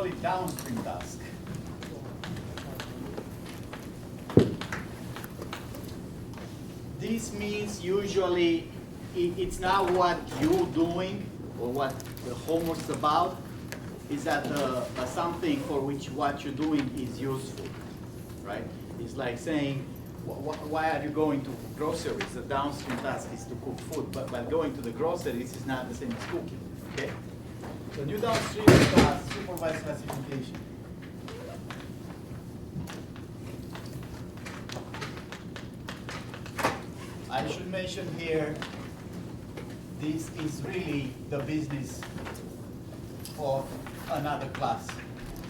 call it downstream task. This means usually it's not what you're doing or what the homework's about. Is that something for which what you're doing is useful, right? It's like saying, why are you going to groceries? The downstream task is to cook food, but going to the groceries is not the same as cooking, okay? The new downstream task, supervised classification. I should mention here, this is really the business of another class.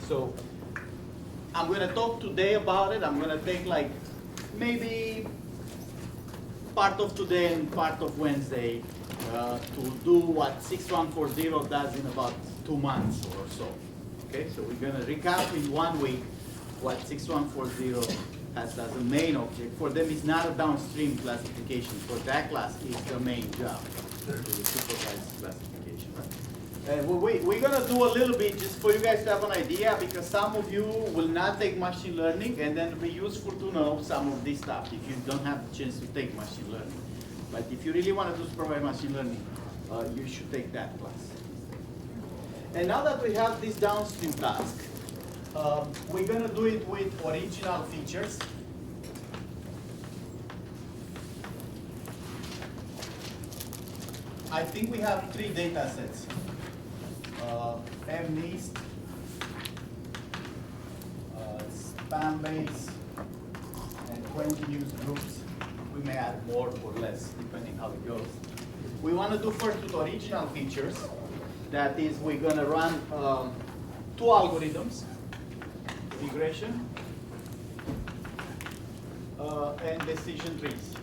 So I'm going to talk today about it. I'm going to take like maybe part of today and part of Wednesday to do what 6140 does in about 2 months or so. Okay, so we're going to recap in 1 week what 6140 has as a main object. For them, it's not a downstream classification. For that class, it's the main job, the supervised classification. Right? We're going to do a little bit just for you guys to have an idea, because some of you will not take machine learning, and then it'll be useful to know some of this stuff if you don't have the chance to take machine learning. But if you really want to do supervised machine learning, you should take that class. And now that we have this downstream task, we're going to do it with original features. I think we have 3 data sets. MNIST, spam base, and 20 news groups. We may add more or less, depending how it goes. We want to do first with original features. That is, we're going to run 2 algorithms, regression and decision trees.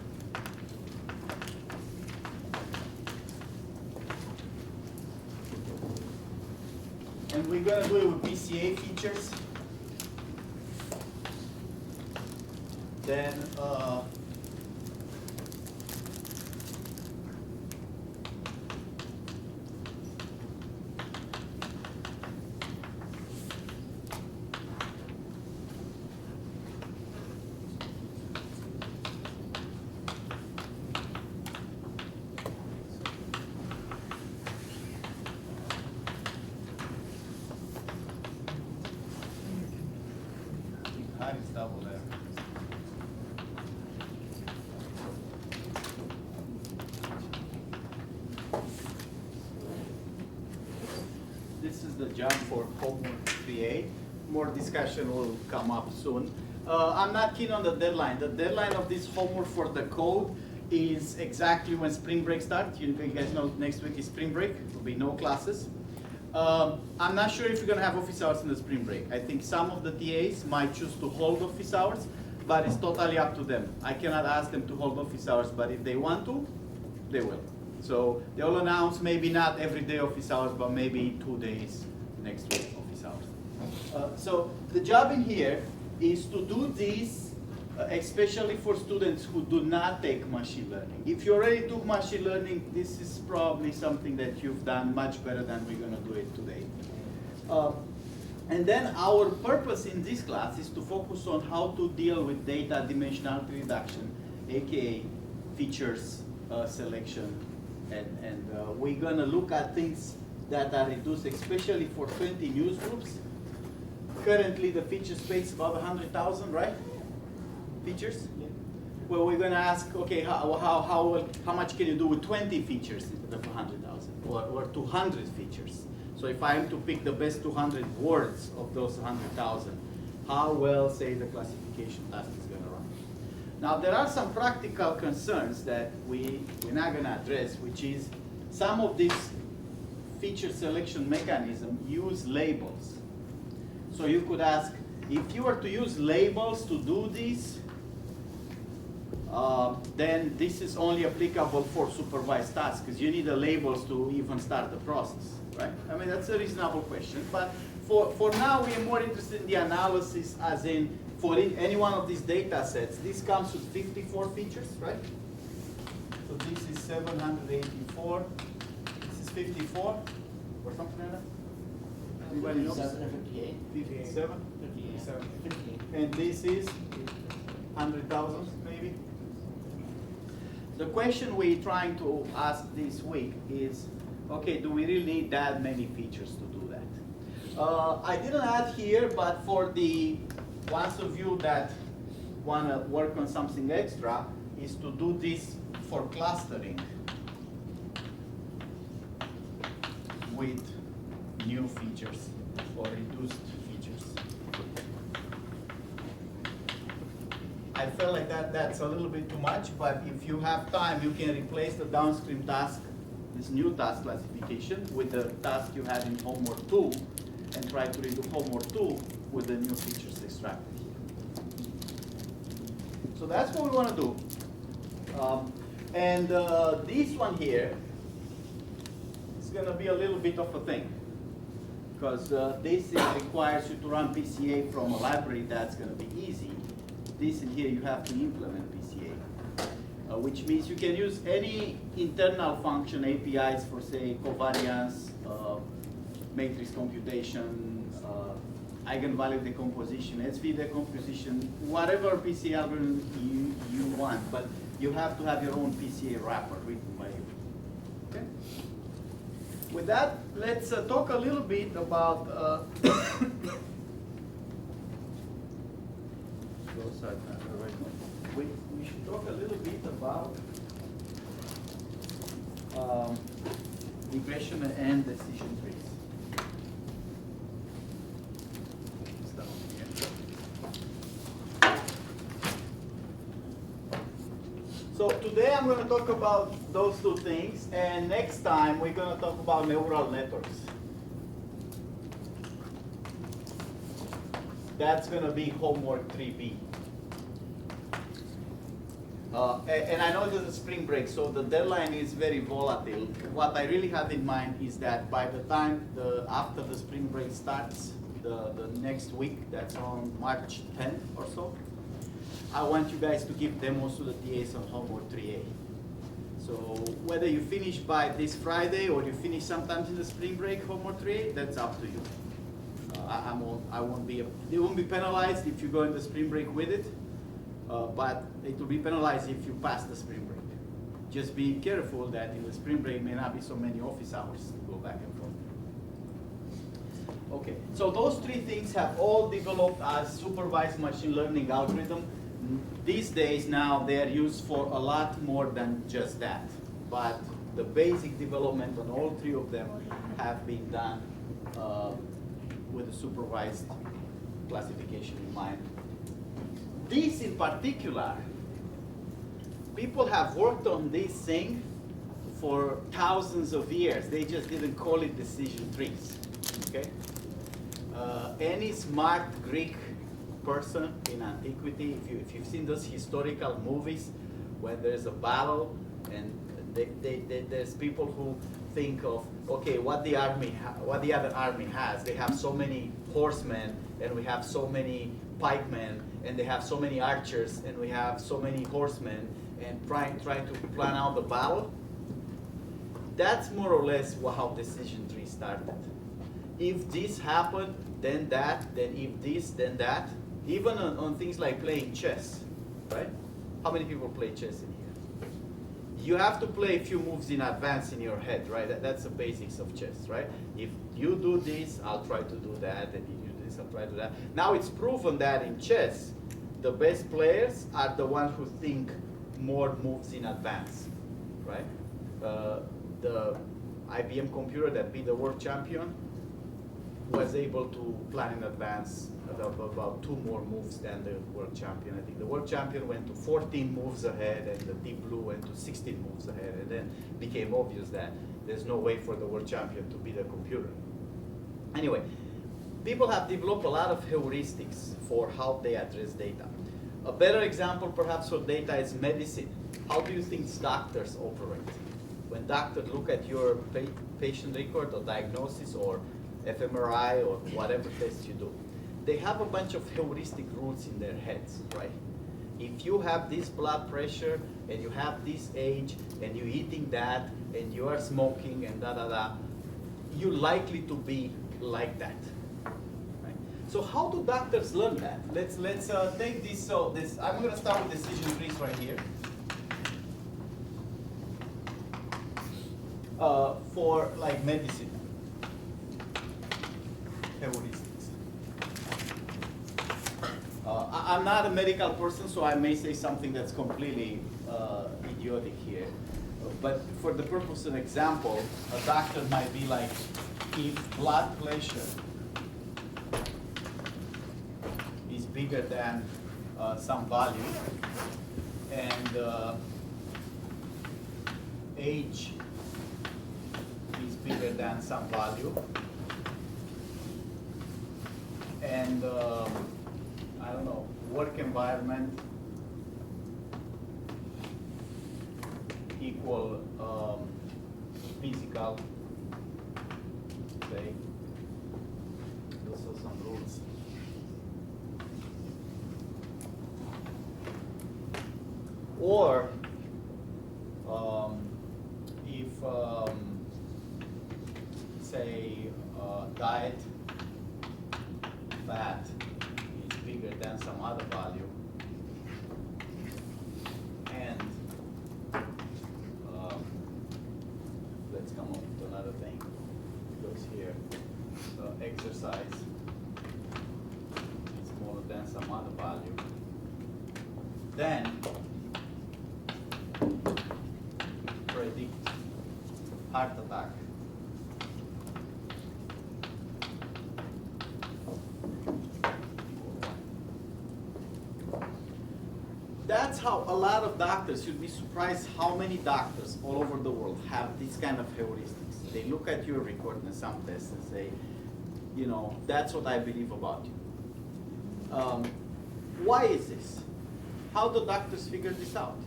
And we're going to do it with PCA features. Then is double there. This is the job for homework 3A. More discussion will come up soon. I'm not keen on the deadline. The deadline of this homework for the code is exactly when spring break starts. You guys know next week is spring break. There will be no classes. I'm not sure if you're going to have office hours in the spring break. I think some of the TAs might choose to hold office hours, but it's totally up to them. I cannot ask them to hold office hours, but if they want to, they will. So they'll announce maybe not every day office hours, but maybe 2 days next week office hours. So the job in here is to do this, especially for students who do not take machine learning. If you already took machine learning, this is probably something that you've done much better than we're going to do it today. And then our purpose in this class is to focus on how to deal with data dimensionality reduction, aka features selection. And we're going to look at things that are reduced, especially for 20 news groups. Currently, the feature space is about 100,000, right? Features? Yeah. Well, we're going to ask, okay, how much can you do with 20 features instead of 100,000, or 200 features? So if I am to pick the best 200 words of those 100,000, how well, say, the classification task is going to run? Now, there are some practical concerns that we're not going to address, which is some of these feature selection mechanisms use labels. So you could ask, if you were to use labels to do this, then this is only applicable for supervised tasks, because you need the labels to even start the process, right? I mean, that's a reasonable question. But for now, we are more interested in the analysis, as in, for any one of these data sets, this comes with 54 features, right? So this is 784. This is 54, or something like that? Anybody knows? 57 and 58. 57? 58. 58. And this is 100,000 maybe? The question we're trying to ask this week is, okay, do we really need that many features to do that? I didn't add here, but for the ones of you that want to work on something extra, is to do this for clustering with new features or reduced features. I felt like that's a little bit too much, but if you have time, you can replace the downstream task, this new task classification, with the task you had in homework 2, and try to redo homework 2 with the new features extracted here. So that's what we want to do. This one here is going to be a little bit of a thing, because this requires you to run PCA from a library. That's going to be easy. This in here, you have to implement PCA, which means you can use any internal function APIs for, say, covariance, matrix computation, eigenvalue decomposition, SV decomposition, whatever PCA algorithm you want, but you have to have your own PCA wrapper written by you. Okay? With that, let's talk a little bit about we should talk a little bit about regression and decision trees. So today I'm going to talk about those two things, and next time we're going to talk about neural networks. That's going to be homework 3B. And I know this is spring break, so the deadline is very volatile. What I really have in mind is that by the time after the spring break starts, the next week, that's on March 10th or so, I want you guys to give demos to the TAs on homework 3A. So whether you finish by this Friday or you finish sometimes in the spring break homework 3A, that's up to you. You won't be penalized if you go in the spring break with it, but it will be penalized if you pass the spring break. Just be careful that in the spring break may not be so many office hours to go back and forth. Okay, so those three things have all developed as supervised machine learning algorithm. These days now they are used for a lot more than just that, but the basic development on all three of them have been done with a supervised classification in mind. This in particular, people have worked on this thing for thousands of years. They just didn't call it decision trees. Okay? Any smart Greek person in antiquity, if you've seen those historical movies when there's a battle and there's people who think of, okay, what the other army has. They have so many horsemen, and we have so many pikemen, and they have so many archers, and we have so many horsemen, and try to plan out the battle. That's more or less how decision tree started. If this happened, then that, then if this, then that. Even on things like playing chess, right? How many people play chess in here? You have to play a few moves in advance in your head, right? That's the basics of chess, right? If you do this, I'll try to do that, and if you do this, I'll try to do that. Now it's proven that in chess, the best players are the ones who think more moves in advance, right? The IBM computer that beat the world champion was able to plan in advance about 2 more moves than the world champion. I think the world champion went to 14 moves ahead, and the Deep Blue went to 16 moves ahead, and then became obvious that there's no way for the world champion to beat a computer. Anyway, people have developed a lot of heuristics for how they address data. A better example perhaps for data is medicine. How do you think doctors operate? When doctors look at your patient record or diagnosis or fMRI or whatever test you do, they have a bunch of heuristic rules in their heads, right? If you have this blood pressure and you have this age and you're eating that and you are smoking and you're likely to be like that. Right? So how do doctors learn that? Let's take this. So this I'm going to start with decision trees right here. For like medicine, heuristics. I'm not a medical person, so I may say something that's completely idiotic here. But for the purpose of example, a doctor might be like, if blood pressure is bigger than some value, and age is bigger than some value, and I don't know, work environment equal physical, say, those are some rules. Or if say diet fat is bigger than some other value, and let's come up with another thing. It goes here. So exercise is smaller than some other value. Then predict heart attack. That's how a lot of doctors, you'd be surprised how many doctors all over the world have this kind of heuristics. They look at your record and some tests and say, you know, that's what I believe about you. Why is this? How do doctors figure this out?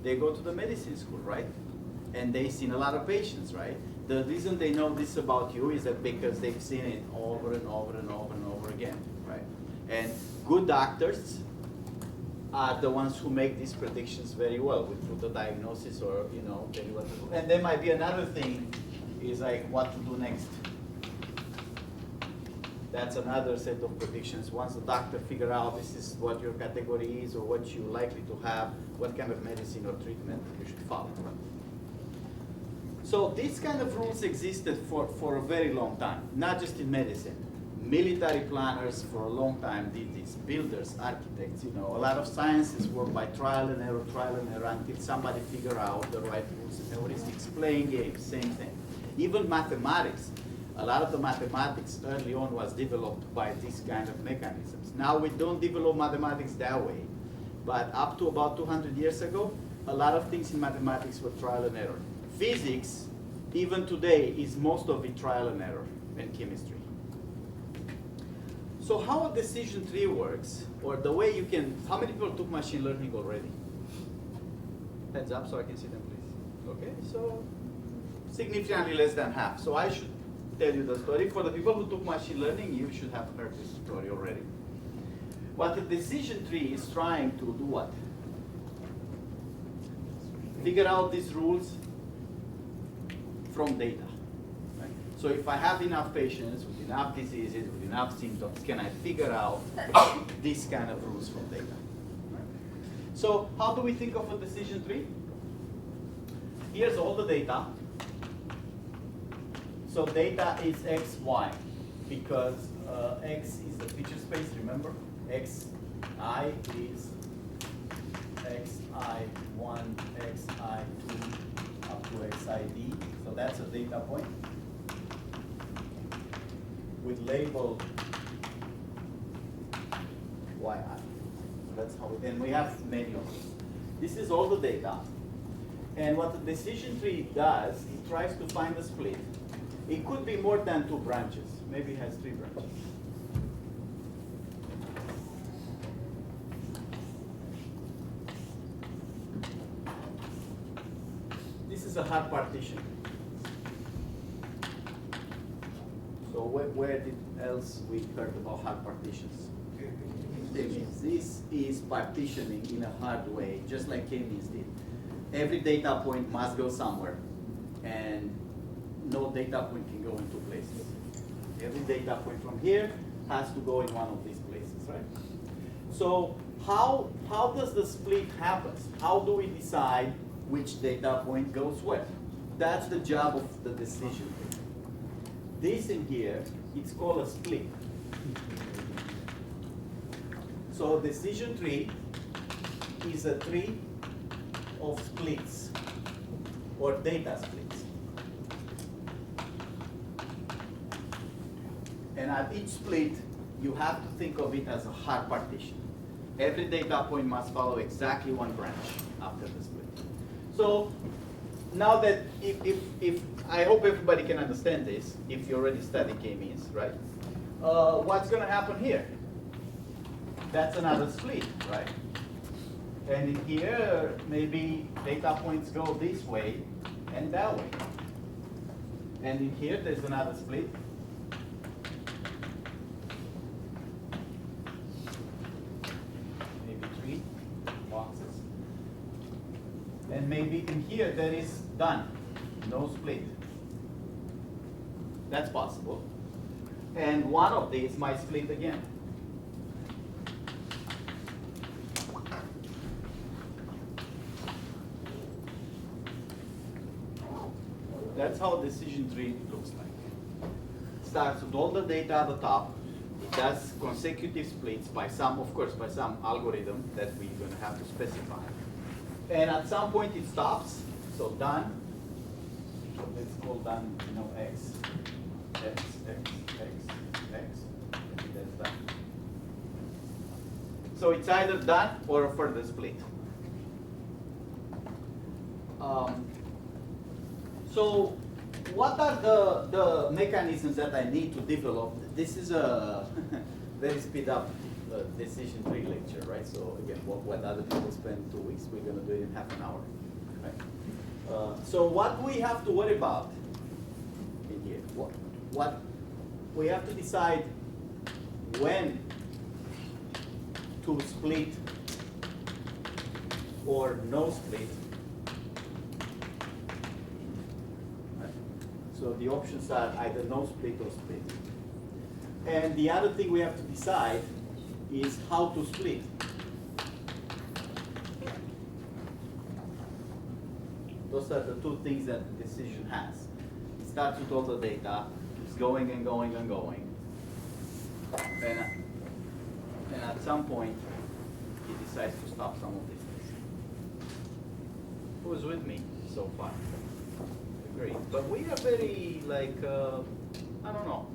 They go to the medicine school, right? And they've seen a lot of patients, right? The reason they know this about you is that because they've seen it over and over and over and over again, right? And good doctors are the ones who make these predictions very well with through the diagnosis, or you know, tell you what to do. And there might be another thing, is like what to do next. That's another set of predictions. Once the doctor figure out this is what your category is or what you're likely to have, what kind of medicine or treatment you should follow. So these kind of rules existed for a very long time, not just in medicine. Military planners for a long time did this, builders, architects, you know, a lot of sciences work by trial and error until somebody figure out the right rules and heuristics. Playing games, same thing. Even mathematics, a lot of the mathematics early on was developed by this kind of mechanisms. Now we don't develop mathematics that way, but up to about 200 years ago, a lot of things in mathematics were trial and error. Physics, even today, is most of it trial and error, and chemistry. So how a decision tree works, or the way you can, how many people took machine learning already? Heads up so I can see them, please. Okay, so significantly less than half. So I should tell you the story. For the people who took machine learning, you should have heard this story already. But the decision tree is trying to do what? Figure out these rules from data. Right? So if I have enough patients with enough diseases, with enough symptoms, can I figure out these kind of rules from data? Right? So how do we think of a decision tree? Here's all the data. So data is x, y, because x is the feature space, remember? xi is xi1, xi2, up to xid. So that's a data point with label yi. That's how we, and we have many of these. This is all the data. And what the decision tree does, it tries to find the split. It could be more than 2 branches. Maybe it has 3 branches. This is a hard partition. So where did else we heard about hard partitions? K-means. This is partitioning in a hard way, just like K-means did. Every data point must go somewhere, and no data point can go in 2 places. Every data point from here has to go in one of these places, right? So how does the split happen? How do we decide which data point goes where? That's the job of the decision tree. This in here, it's called a split. So decision tree is a tree of splits or data splits. And at each split, you have to think of it as a hard partition. Every data point must follow exactly one branch after the split. So now that if I hope everybody can understand this, if you already studied K-means, right? What's going to happen here? That's another split, right? And in here, maybe data points go this way and that way. And in here, there's another split. Maybe 3 boxes. And maybe in here, there is done, no split. That's possible. And one of these might split again. That's how decision tree looks like. Starts with all the data at the top. It does consecutive splits by some, of course, by some algorithm that we're going to have to specify. And at some point it stops. So done. So let's call done, X, X, X, X, X. And that's done. So it's either done or a further split. So what are the mechanisms that I need to develop? This is a very speed up decision tree lecture, right? So again, what other people spend 2 weeks, we're going to do it in half an hour, right? So what we have to worry about in here, what we have to decide when to split or no split. So the options are either no split or split. And the other thing we have to decide is how to split. Those are the two things that the decision has. It starts with all the data, it's going and going and going. And at some point, it decides to stop some of these things. Who's with me so far? Great. But we are very, like, I don't know.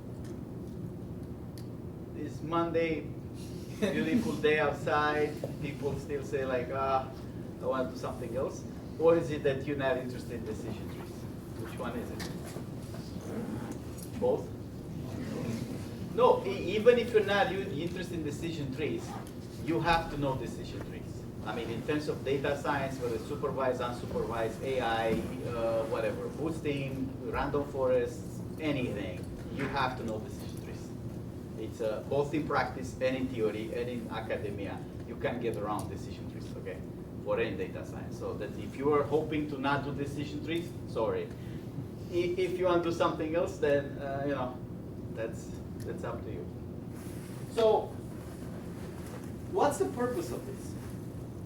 It's Monday, beautiful day outside. People still say, like, I want to do something else. Or is it that you're not interested in decision trees? Which one is it? Both? No, even if you're not interested in decision trees, you have to know decision trees. I mean, in terms of data science, whether it's supervised, unsupervised, AI, whatever, boosting, random forests, anything, you have to know decision trees. It's both in practice and in theory and in academia, you can't get around decision trees, okay, for any data science. So that if you are hoping to not do decision trees, sorry. If you want to do something else, then, that's up to you. So, what's the purpose of this?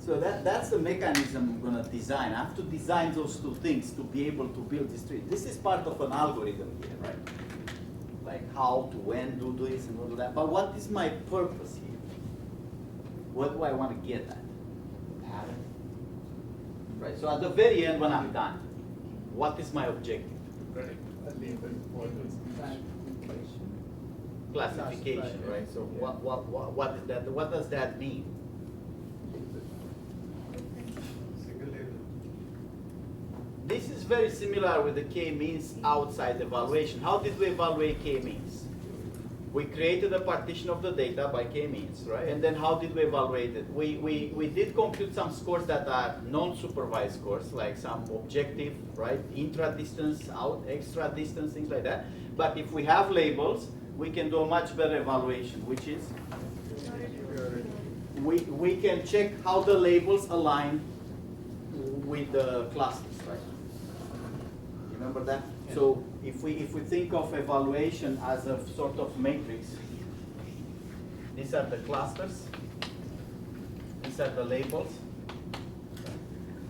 So that's the mechanism I'm going to design. I have to design those two things to be able to build this tree. This is part of an algorithm here, right? Like how to, when, do this, and all that. But what is my purpose here? What do I want to get at? Pattern. Right, so at the very end when I'm done, what is my objective? Right. Classification, right? So what is that? What does that mean? This is very similar with the K-means outside evaluation. How did we evaluate K-means? We created a partition of the data by K-means, right? And then how did we evaluate it? We did compute some scores that are non-supervised scores, like some objective, right? Intra-distance, out, extra-distance, things like that. But if we have labels, we can do a much better evaluation, which is we can check how the labels align with the classes, right? Remember that? So if we think of evaluation as a sort of matrix, these are the clusters, these are the labels.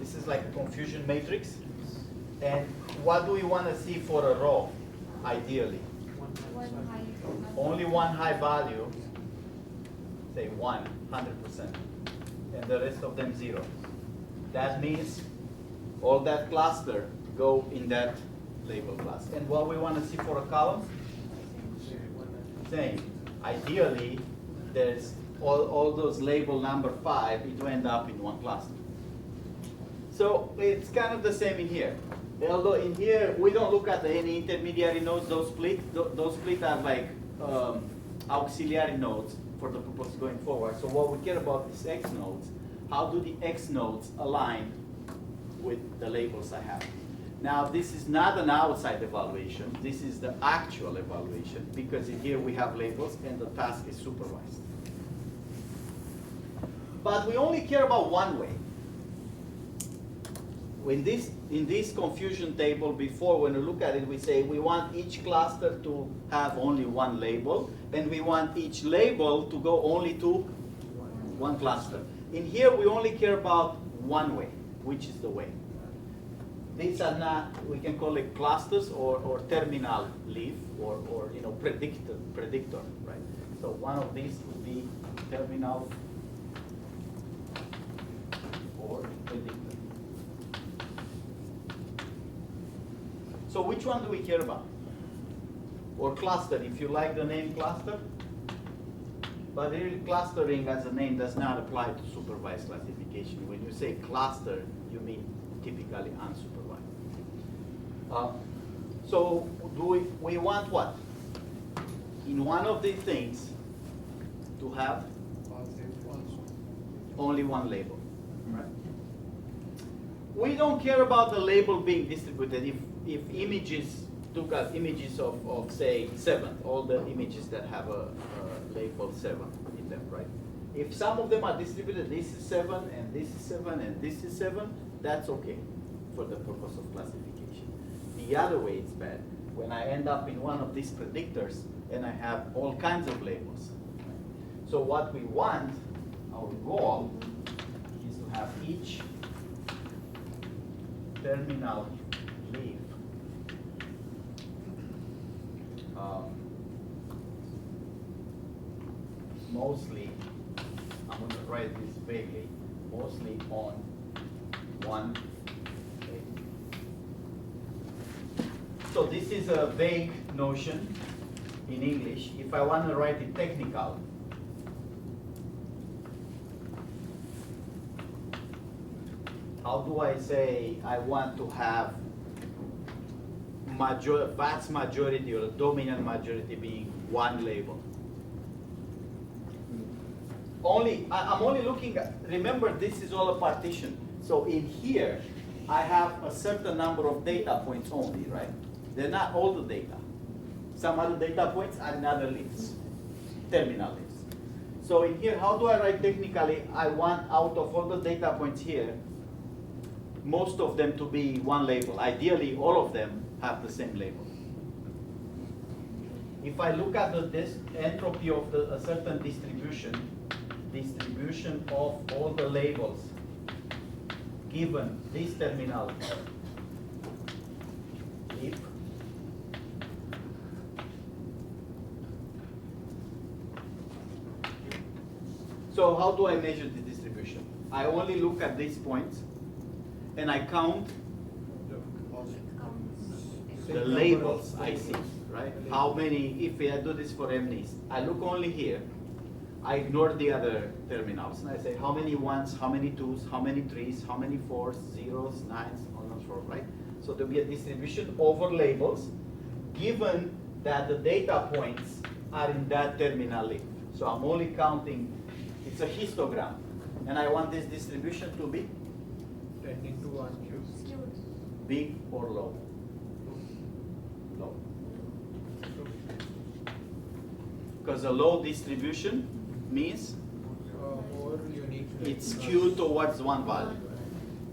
This is like a confusion matrix. And what do we want to see for a row, ideally? Only one high value, say 100%, and the rest of them 0. That means all that cluster go in that label class. And what we want to see for a column? Same. Ideally, there's all those label number 5, it will end up in one cluster. So it's kind of the same in here. Although in here, we don't look at any intermediary nodes, those split are like auxiliary nodes for the purpose going forward. So what we care about is X nodes. How do the X nodes align with the labels I have? Now, this is not an outside evaluation. This is the actual evaluation, because in here we have labels and the task is supervised. But we only care about one way. In this confusion table before, when we look at it, we say we want each cluster to have only one label, and we want each label to go only to one cluster. In here, we only care about one way, which is the way. These are not, we can call it clusters or terminal leaf or predictor, right? So one of these would be terminal or predictor. So which one do we care about? Or cluster, if you like the name cluster. But really clustering as a name does not apply to supervised classification. When you say cluster, you mean typically unsupervised. So do we want what? In one of these things to have only one label. Right? We don't care about the label being distributed. If images took us images of say 7, all the images that have a label 7 in them, right? If some of them are distributed, this is 7 and this is 7 and this is 7, that's okay for the purpose of classification. The other way it's bad, when I end up in one of these predictors and I have all kinds of labels. So what we want, our goal, is to have each terminal leaf mostly, I'm going to write this vaguely, mostly on one label. So this is a vague notion in English. If I want to write it technical, how do I say I want to have vast majority or dominant majority being one label? I'm only looking at, remember this is all a partition. So in here, I have a certain number of data points only, right? They're not all the data. Some other data points are in other leaves, terminal leaves. So in here, how do I write technically? I want out of all the data points here, most of them to be one label. Ideally, all of them have the same label. If I look at this entropy of a certain distribution of all the labels given this terminal leaf, so how do I measure the distribution? I only look at these points and I count the labels I see, right? How many, if I do this for MNIST, I look only here, I ignore the other terminals, and I say how many ones, how many twos, how many threes, how many fours, zeros, nines, on and so forth, right? So there'll be a distribution over labels, given that the data points are in that terminal leaf. So I'm only counting, it's a histogram, and I want this distribution to be tending to one cube. big or low? Low. Because a low distribution means More unique. it's skewed towards one value,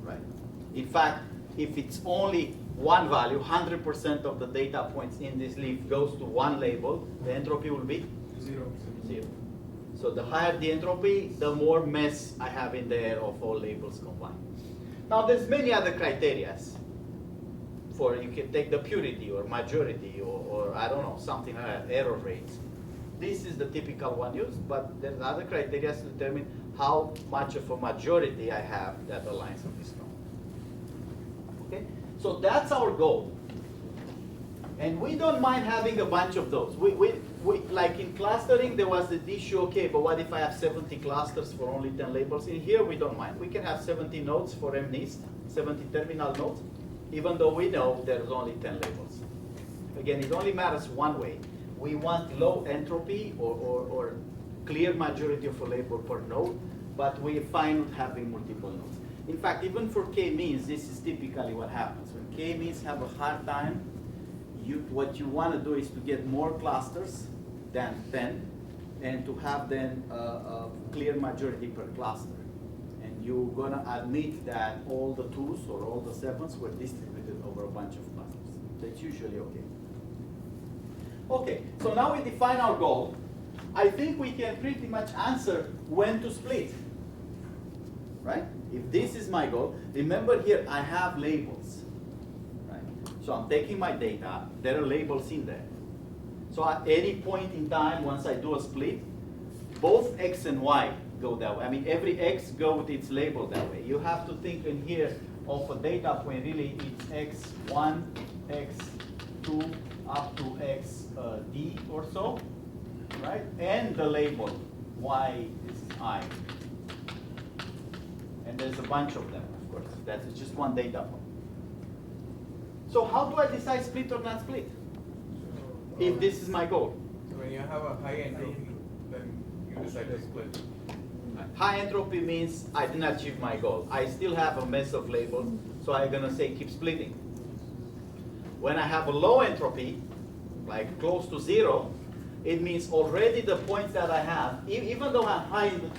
right? In fact, if it's only one value, 100% of the data points in this leaf goes to one label, the entropy will be 0. 0. So the higher the entropy, the more mess I have in there of all labels combined. Now there's many other criteria for, you can take the purity or majority or I don't know, something like that, error rates. This is the typical one used, but there's other criteria to determine how much of a majority I have that aligns with this node. Okay? So that's our goal. And we don't mind having a bunch of those. Like in clustering, there was the issue, okay, but what if I have 70 clusters for only 10 labels? In here, we don't mind. We can have 70 nodes for MNIST, 70 terminal nodes, even though we know there's only 10 labels. Again, it only matters one way. We want low entropy or clear majority of a label per node, but we're fine with having multiple nodes. In fact, even for k-means, this is typically what happens. When k-means have a hard time, what you want to do is to get more clusters than 10 and to have then a clear majority per cluster. And you're going to admit that all the 2s or all the 7s were distributed over a bunch of clusters. That's usually okay. Okay, so now we define our goal. I think we can pretty much answer when to split, right? If this is my goal, remember here I have labels, right? So I'm taking my data, there are labels in there. So at any point in time, once I do a split, both x and y go that way. I mean, every x go with its label that way. You have to think in here of a data point, really it's x1, x2, up to x d or so, right? And the label, y is I. And there's a bunch of them, of course. That's just one data point. So how do I decide split or not split? If this is my goal. So when you have a high entropy, then you decide to split. High entropy means I didn't achieve my goal. I still have a mess of labels, so I'm gonna say keep splitting. When I have a low entropy, like close to 0, it means already the points that I have, even though I'm high in the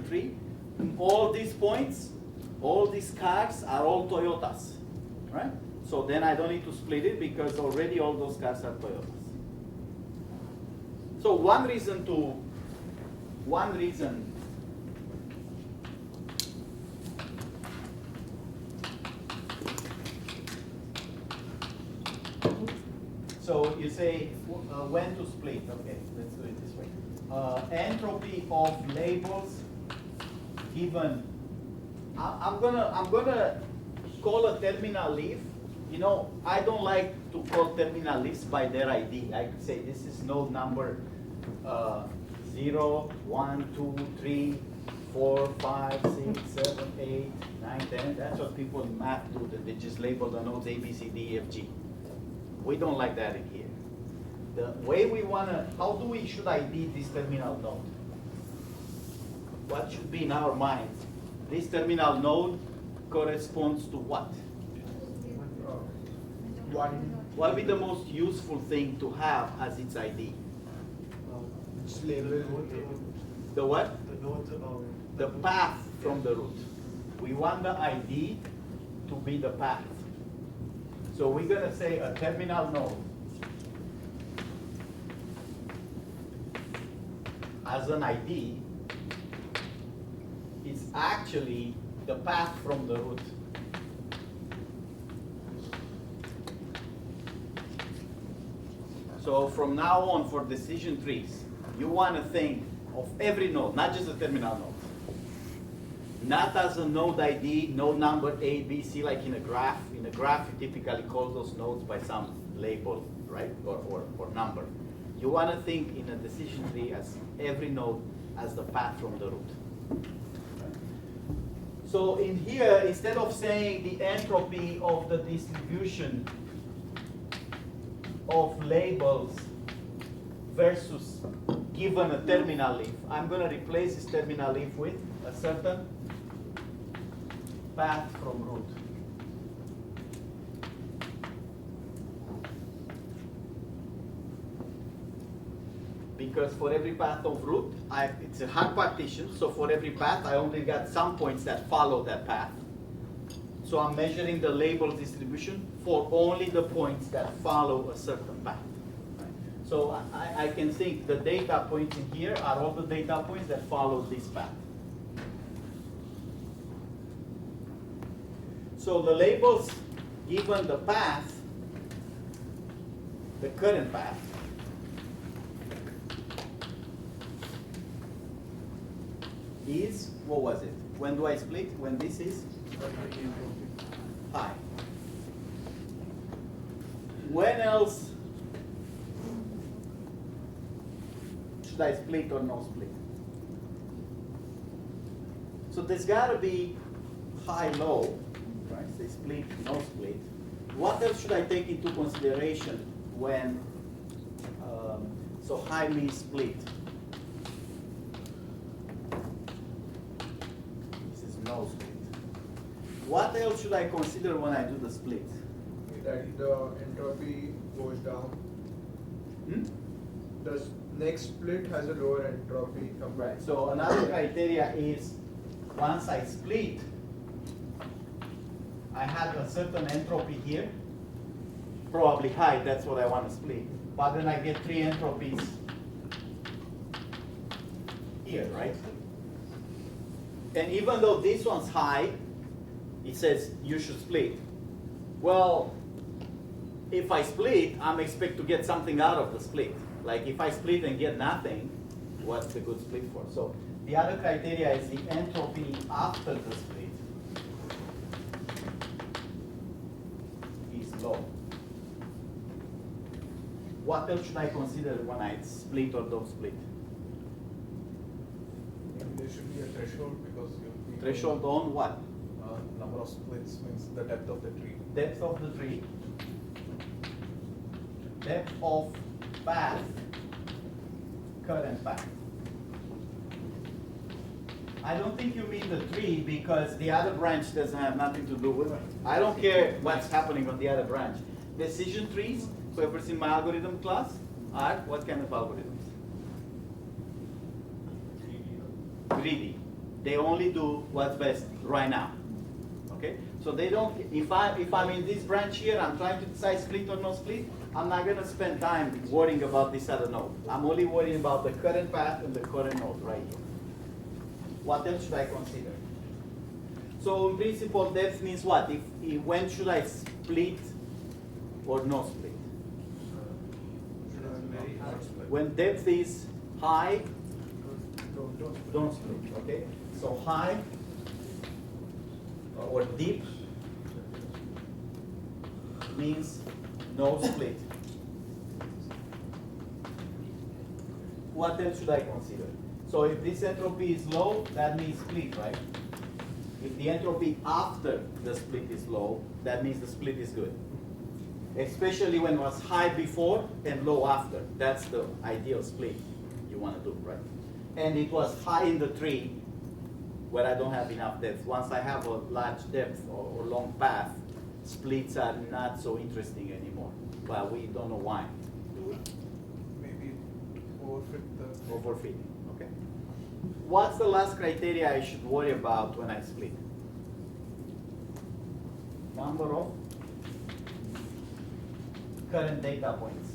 tree, all these points, all these cars are all Toyotas, right? So then I don't need to split it because already all those cars are Toyotas. So one reason so you say when to split. Okay, let's do it this way. Entropy of labels given. I'm gonna call a terminal leaf. You know, I don't like to call terminal leaves by their ID. I could say this is node number 0, 1, 2, 3, 4, 5, 6, 7, 8, 9, 10. That's what people in math do. That they just label the nodes A, B, C, D, E, F, G. We don't like that in here. The way we should ID this terminal node? What should be in our minds? This terminal node corresponds to what? What would be the most useful thing to have as its ID? Which label? The what? The node The path from the root. We want the ID to be the path. So we're going to say a terminal node as an ID is actually the path from the root. So from now on, for decision trees, you want to think of every node, not just a terminal node. Not as a node ID, node number A, B, C, like in a graph. In a graph, you typically call those nodes by some label, right, or number. You want to think in a decision tree as every node as the path from the root. So in here, instead of saying the entropy of the distribution of labels versus given a terminal leaf, I'm going to replace this terminal leaf with a certain path from root. Because for every path of root, it's a hard partition, so for every path I only got some points that follow that path. So I'm measuring the label distribution for only the points that follow a certain path. Right? So I can think the data points in here are all the data points that follow this path. So the labels given the path, the current path, is, what was it? When do I split? When this is high. When else should I split or no split? So there's got to be high, low, right? Say split, no split. What else should I take into consideration when, so high means split? This is no split. What else should I consider when I do the split? That the entropy goes down. The next split has a lower entropy compared. Right, so another criteria is once I split, I have a certain entropy here, probably high, that's what I want to split. But then I get 3 entropies here, right? And even though this one's high, it says you should split. Well, if I split, I'm expect to get something out of the split. Like if I split and get nothing, what's the good split for? So the other criteria is the entropy after the split is low. What else should I consider when I split or don't split? Maybe there should be a threshold because you Threshold on what? number of splits means the depth of the tree. Depth of the tree. Depth of path. Current path. I don't think you mean the tree because the other branch doesn't have nothing to do with it. I don't care what's happening on the other branch. Decision trees, whoever's seen my algorithm class, are what kind of algorithms? Greedy. They only do what's best right now. Okay? So they don't, if I'm in this branch here, I'm trying to decide split or no split, I'm not going to spend time worrying about this other node. I'm only worrying about the current path and the current node right here. What else should I consider? So in principle, depth means what? If when should I split or no split? When depth is high, don't split, okay? So high or deep means no split. What else should I consider? So if this entropy is low, that means split, right? If the entropy after the split is low, that means the split is good. Especially when it was high before and low after. That's the ideal split you want to do, right? And it was high in the tree where I don't have enough depth. Once I have a large depth or long path, splits are not so interesting anymore. But we don't know why. Do we? Maybe overfit the Overfitting, okay. What's the last criteria I should worry about when I split? Number of current data points.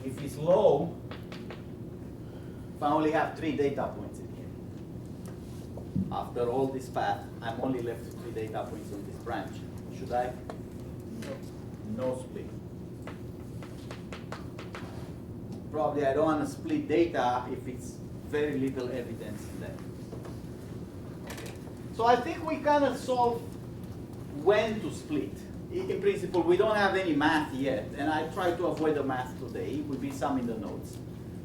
If it's low, if I only have 3 data points in here, after all this path, I'm only left with 3 data points on this branch. Should I? No split. Probably I don't want to split data if it's very little evidence in there. Okay. So I think we kind of solved when to split. In principle, we don't have any math yet, and I try to avoid the math today. It will be some in the notes,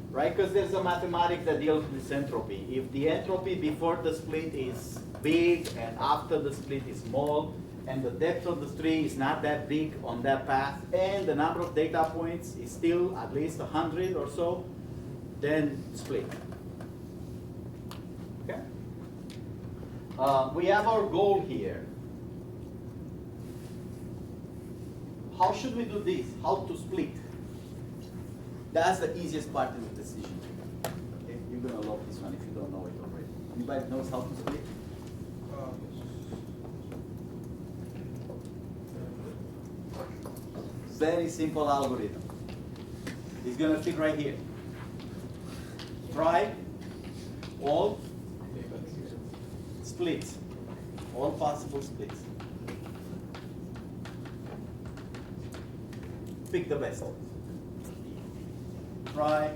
right? Because there's a mathematics that deals with entropy. If the entropy before the split is big and after the split is small, and the depth of the tree is not that big on that path, and the number of data points is still at least 100 or so, then split. Okay? We have our goal here. How should we do this? How to split? That's the easiest part in the decision tree. You're gonna love this one if you don't know it already. Anybody knows how to split? Very simple algorithm. It's gonna fit right here. Try all splits, all possible splits. Pick the best. Try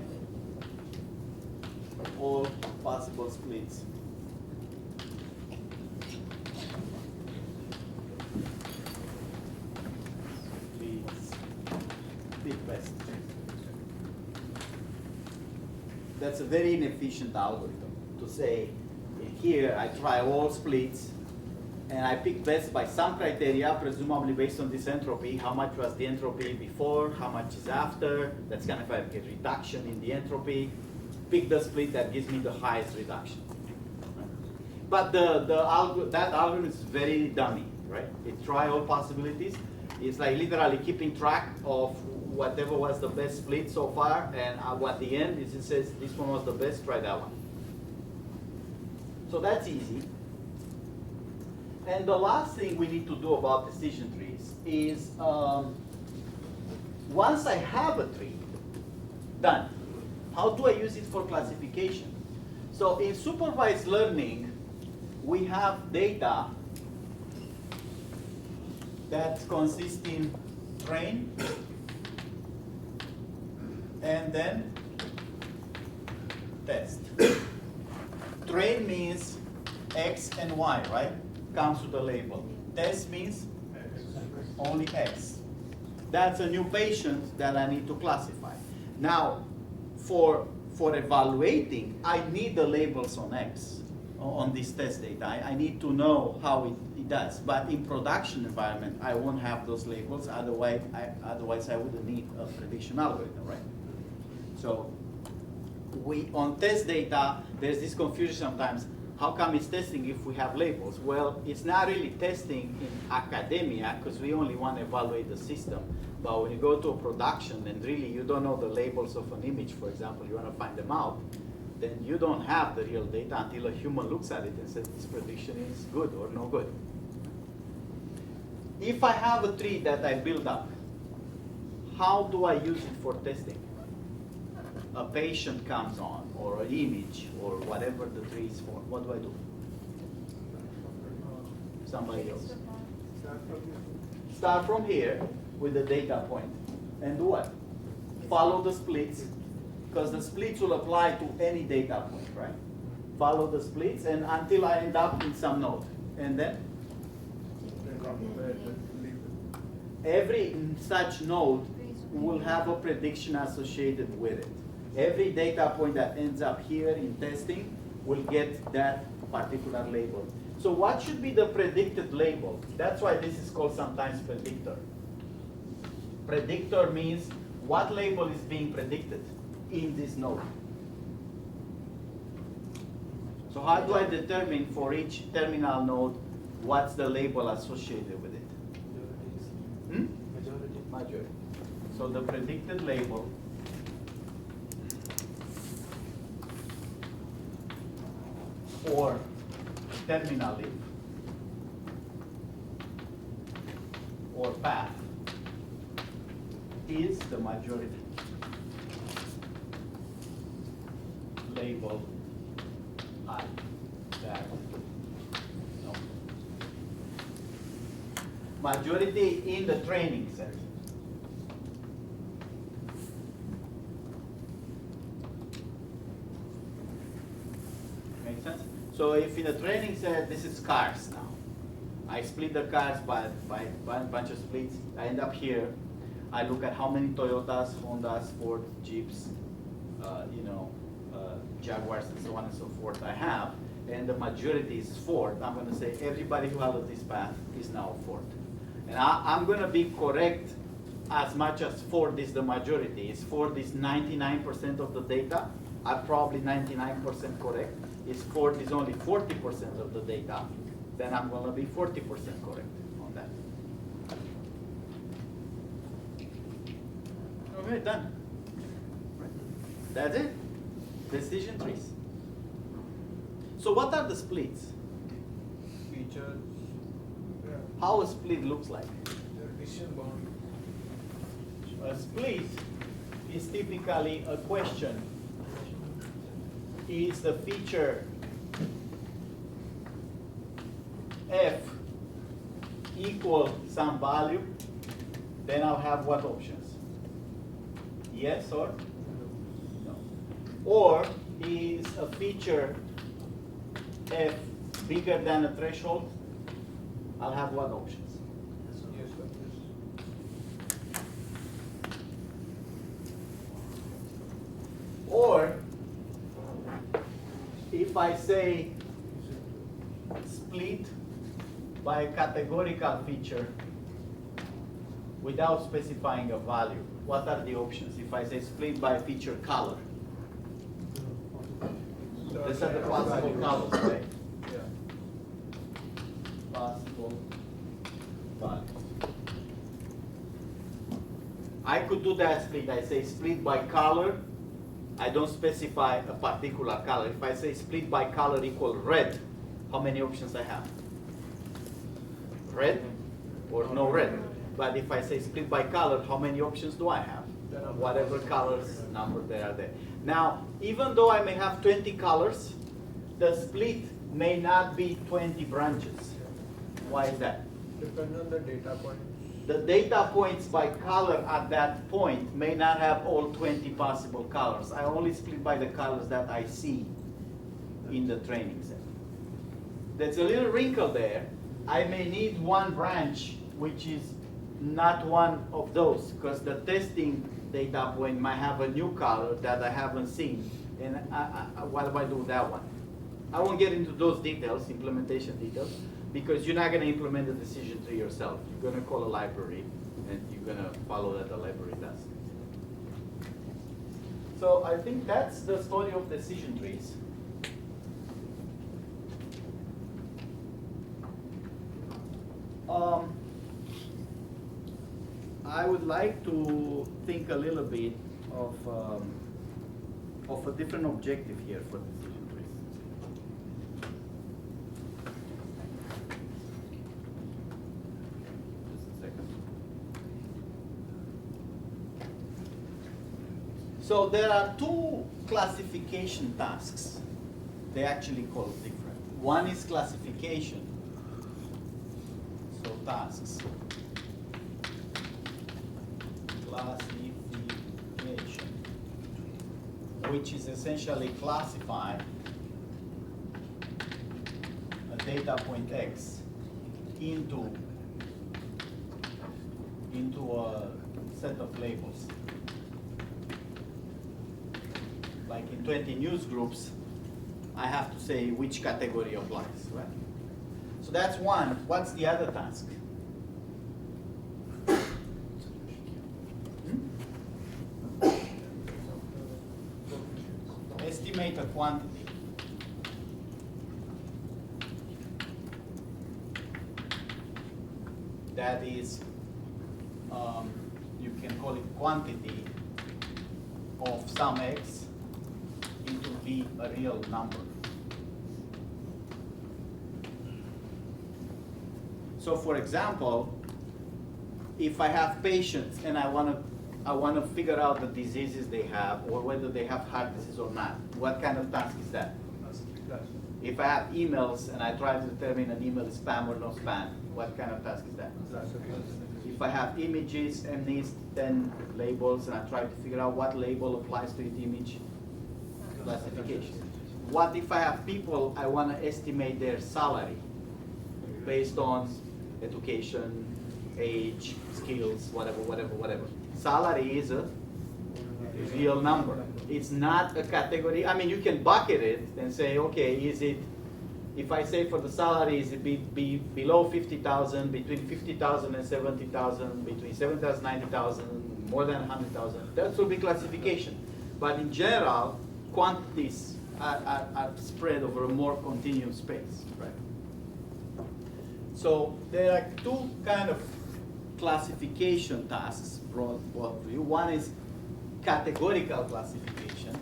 all possible splits. Please pick best. That's a very inefficient algorithm to say, here I try all splits and I pick best by some criteria, presumably based on this entropy. How much was the entropy before? How much is after? That's kind of like a reduction in the entropy. Pick the split that gives me the highest reduction. But that algorithm is very dummy, right? It try all possibilities. It's like literally keeping track of whatever was the best split so far, and at the end is it says this one was the best, try that one. So that's easy. And the last thing we need to do about decision trees is once I have a tree, done. How do I use it for classification? So in supervised learning, we have data that consists in train and then test. Train means X and Y, right? Comes with a label. Test means only X. That's a new patient that I need to classify. Now, for evaluating, I need the labels on X, on this test data. I need to know how it does. But in production environment, I won't have those labels. Otherwise I wouldn't need a prediction algorithm, right? So on test data, there's this confusion sometimes. How come it's testing if we have labels? Well, it's not really testing in academia because we only want to evaluate the system. But when you go to a production and really you don't know the labels of an image, for example, you want to find them out, then you don't have the real data until a human looks at it and says this prediction is good or no good. If I have a tree that I build up, how do I use it for testing? A patient comes on, or an image, or whatever the tree is for. What do I do? Somebody else. Start from here with the data point. And do what? Follow the splits, because the splits will apply to any data point, right? Follow the splits and until I end up in some node. And then? Every such node will have a prediction associated with it. Every data point that ends up here in testing will get that particular label. So what should be the predicted label? That's why this is called sometimes predictor. Predictor means what label is being predicted in this node. So how do I determine for each terminal node what's the label associated with it? Majority. So the predicted label or terminal leaf or path is the majority label I that no. Majority in the training set. Make sense? So if in a training set, this is cars now. I split the cars by a bunch of splits. I end up here. I look at how many Toyotas, Hondas, Ford, Jeeps, Jaguars, and so on and so forth I have. And the majority is Ford. I'm going to say everybody who follows this path is now Ford. And I'm going to be correct as much as Ford is the majority. If Ford is 99% of the data, I'm probably 99% correct. If Ford is only 40% of the data, then I'm going to be 40% correct on that. Okay, done. Right. That's it. Decision trees. So what are the splits? Features, yeah, How a split looks like? the decision bound. A split is typically a question. Is the feature f equal some value? Then I'll have what options? Yes or no? Or is a feature f bigger than a threshold? I'll have what options? Yes, sir, yes. Or if I say split by a categorical feature without specifying a value, what are the options? If I say split by feature color, these are the possible colors, right? Yeah. Possible values. I could do that split. I say split by color. I don't specify a particular color. If I say split by color equal red, how many options I have? Red or no red? But if I say split by color, how many options do I have? Whatever colors number they are there. Now, even though I may have 20 colors, the split may not be 20 branches. Why is that? Depends on the data point. The data points by color at that point may not have all 20 possible colors. I only split by the colors that I see in the training set. There's a little wrinkle there. I may need one branch which is not one of those, because the testing data point might have a new color that I haven't seen. And what do I do with that one? I won't get into those details, implementation details, because you're not going to implement the decision tree yourself. You're going to call a library, and you're going to follow that the library does. So I think that's the story of decision trees. I would like to think a little bit of a different objective here for decision trees. Just a second. So there are two classification tasks. They actually call it different. One is classification. So tasks. Classification, which is essentially classify a data point X into a set of labels. Like in 20 news groups, I have to say which category applies, right? So that's one. What's the other task? Estimate a quantity. That is, you can call it quantity of some X into be a real number. So for example, if I have patients and I want to figure out the diseases they have or whether they have heart disease or not, what kind of task is that? If I have emails and I try to determine an email is spam or no spam, what kind of task is that? If I have images and needs 10 labels and I try to figure out what label applies to each image, classification. What if I have people, I want to estimate their salary based on education, age, skills, whatever. Salary is a real number. It's not a category. I mean, you can bucket it and say, okay, is it, if I say for the salary, is it be below 50,000, between 50,000 and 70,000, between 70,000 and 90,000, more than 100,000, that will be classification. But in general, quantities are spread over a more continuous space, right? So there are two kind of classification tasks brought to you. One is categorical classification,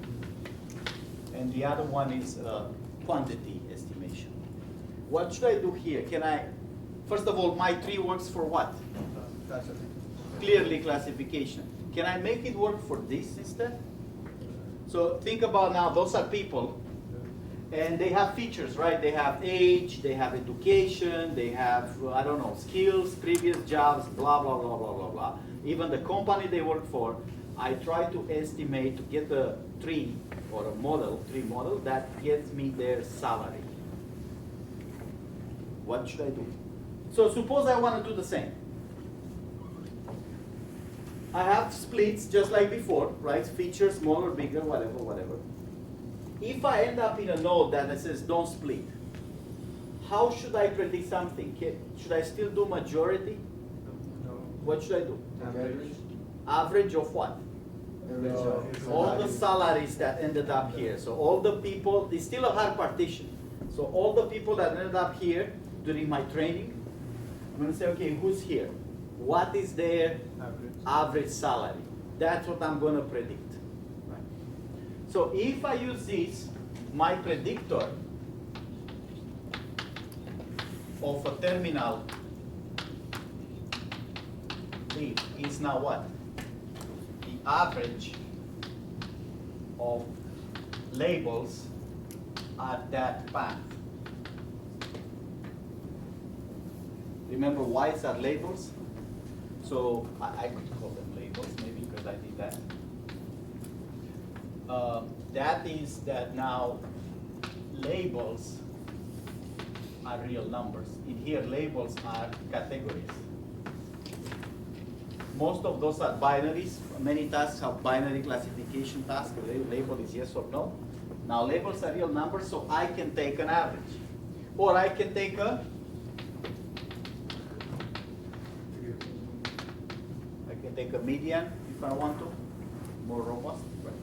and the other one is quantity What should I do here? Can I, first of all, my tree works for what? Clearly classification. Can I make it work for this instead? So think about now, those are people, and they have features, right? They have age, they have education, they have, I don't know, skills, previous jobs, blah, blah, blah, blah, blah, blah. Even the company they work for, I try to estimate to get a tree or a model, tree model that gets me their salary. What should I do? So suppose I want to do the same. I have splits just like before, right? Features, smaller, bigger, whatever, whatever. If I end up in a node that says don't split, how should I predict something? Should I still do majority? No. What should I do? Average. Average of what? All the salaries that ended up here. So all the people, it's still a hard partition. So all the people that ended up here during my training, I'm going to say, okay, who's here? What is their average salary? That's what I'm going to predict. Right? So if I use this, my predictor of a terminal lead is now what? The average of labels at that path. Remember Y's are labels? So I could call them labels maybe because I did that. That is that now labels are real numbers. In here labels are categories. Most of those are binaries. Many tasks have binary classification tasks. Label is yes or no. Now labels are real numbers, so I can take an average. Or I can take a median if I want to, more robust. Right?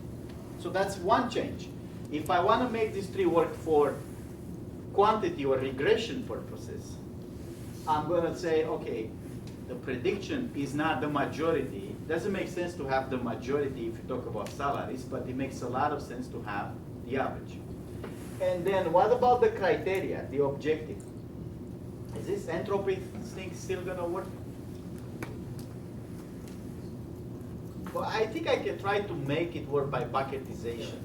So that's one change. If I want to make this tree work for quantity or regression purposes, I'm going to say, okay, the prediction is not the majority. It doesn't make sense to have the majority if you talk about salaries, but it makes a lot of sense to have the average. And then what about the criteria, the objective? Is this entropy thing still going to work? Well, I think I can try to make it work by bucketization.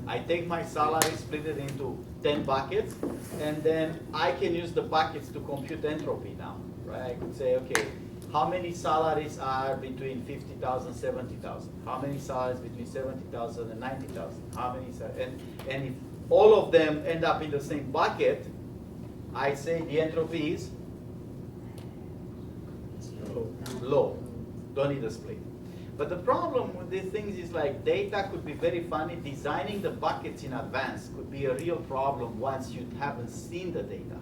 I take my salary, split it into 10 buckets, and then I can use the buckets to compute entropy now, right? I could say, okay, how many salaries are between 50,000, 70,000? How many salaries between 70,000 and 90,000? How many, and if all of them end up in the same bucket, I say the entropy is low. Don't need a split. But the problem with these things is like data could be very funny. Designing the buckets in advance could be a real problem once you haven't seen the data.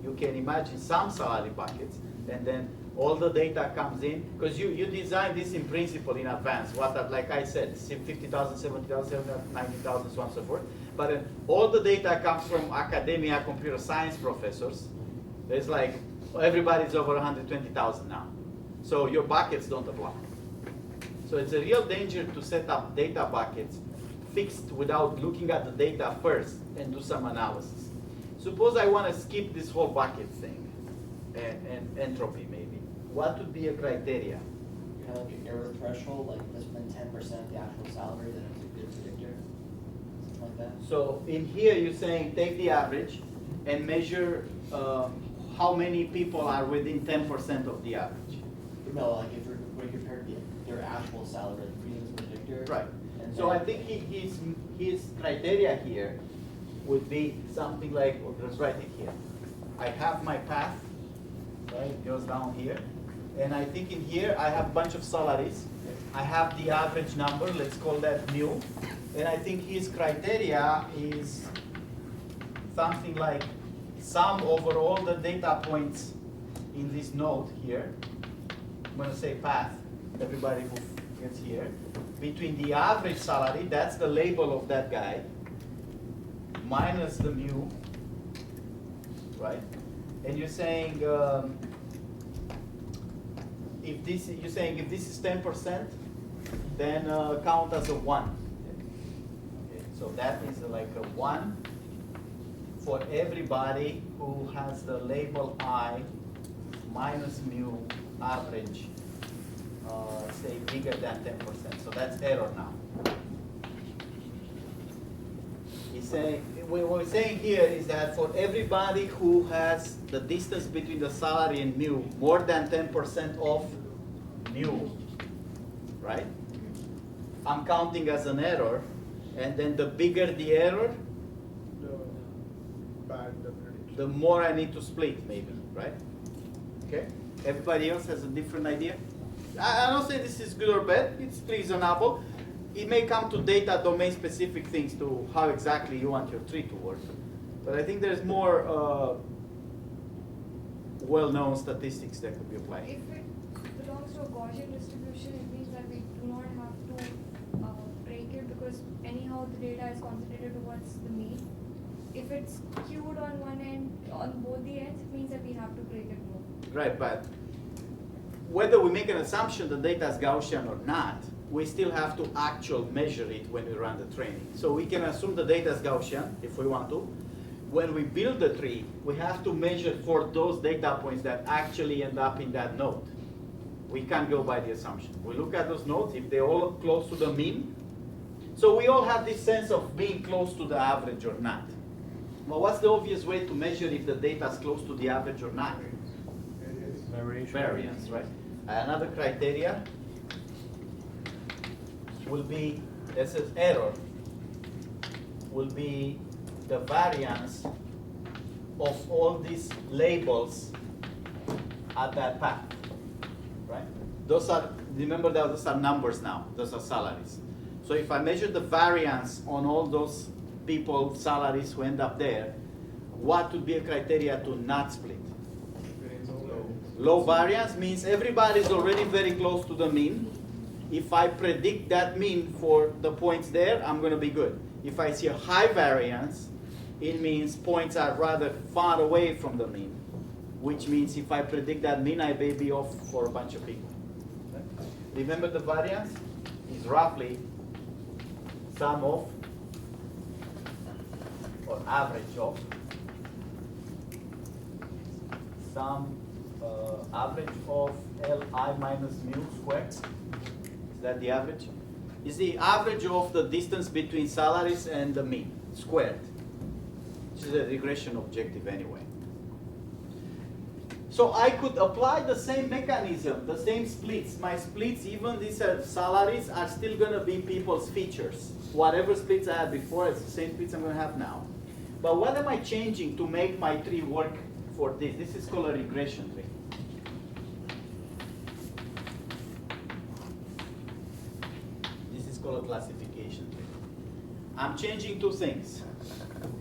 You can imagine some salary buckets, and then all the data comes in, because you design this in principle in advance. What, like I said, 50,000, 70,000, 90,000, so on and so forth. But all the data comes from academia, computer science professors. There's like, everybody's over 120,000 now. So your buckets don't apply. So it's a real danger to set up data buckets fixed without looking at the data first and do some analysis. Suppose I want to skip this whole bucket thing and entropy maybe. What would be a criteria? Kind of like an error threshold, like less than 10% of the actual salary, then it's a good predictor, something like that. So in here you're saying take the average and measure how many people are within 10% of the average. No, like if we're compared to their actual salary, like previous predictor. Right. And So I then- think his criteria here would be something like, let's write it here. I have my path, right, it goes down here. And I think in here I have a bunch of salaries. I have the average number, let's call that mu. And I think his criteria is something like sum over all the data points in this node here. I'm going to say path, everybody who gets here, between the average salary, that's the label of that guy, minus the mu, right? And you're saying if this is 10%, then count as a 1. Okay. So that is like a 1 for everybody who has the label I minus mu average, say bigger than 10%. So that's error now. What we're saying here is that for everybody who has the distance between the salary and mu more than 10% of mu, right? I'm counting as an error, and then the bigger the error, the more I need to split, maybe, right? Okay? Everybody else has a different idea? I don't say this is good or bad, it's reasonable. It may come to data domain specific things to how exactly you want your tree to work. But I think there's more well-known statistics that could be applied. If it belongs to a Gaussian distribution, it means that we do not have to break it because anyhow the data is concentrated towards the mean. If it's skewed on one end, on both the ends, it means that we have to break it more. Right, but whether we make an assumption the data is Gaussian or not, we still have to actually measure it when we run the training. So we can assume the data is Gaussian if we want to. When we build the tree, we have to measure for those data points that actually end up in that node. We can't go by the assumption. We look at those nodes, if they're all close to the mean. So we all have this sense of being close to the average or not. Well, what's the obvious way to measure if the data is close to the average or not? Variance, right? Another criteria will be, this is error, will be the variance of all these labels at that path, right? Those are, remember that those are numbers now, those are salaries. So if I measure the variance on all those people, salaries who end up there, what would be a criteria to not split? Low variance means everybody is already very close to the mean. If I predict that mean for the points there, I'm going to be good. If I see a high variance, it means points are rather far away from the mean, which means if I predict that mean, I may be off for a bunch of people. Okay? Remember the variance is roughly sum of or average of sum average of Li minus mu squared. Is that the average? Is the average of the distance between salaries and the mean squared, which is a regression objective anyway. So I could apply the same mechanism, the same splits. My splits, even these salaries, are still going to be people's features. Whatever splits I had before, it's the same splits I'm going to have now. But what am I changing to make my tree work for this? This is called a regression tree. This is called a classification tree. I'm changing two things.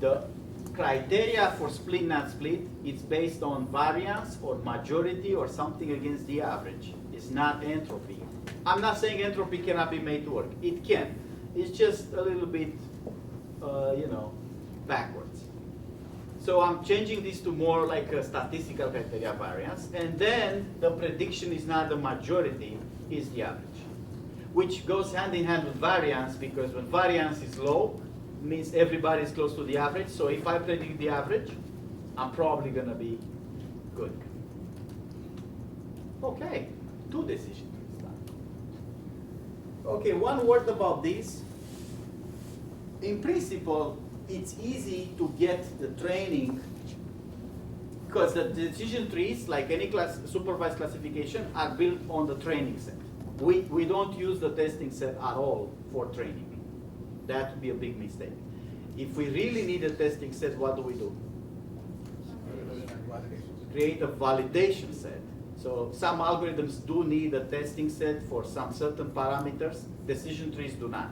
The criteria for split not split is based on variance or majority or something against the average. It's not entropy. I'm not saying entropy cannot be made to work. It can. It's just a little bit, backwards. So I'm changing this to more like a statistical criteria variance, and then the prediction is not the majority, is the average, which goes hand in hand with variance, because when variance is low, means everybody is close to the average. So if I predict the average, I'm probably going to be good. Okay, two decisions. Okay, one word about this. In principle, it's easy to get the training because the decision trees, like any supervised classification, are built on the training set. We don't use the testing set at all for training. That would be a big mistake. If we really need a testing set, what do? Create a validation set. So some algorithms do need a testing set for some certain parameters. Decision trees do not,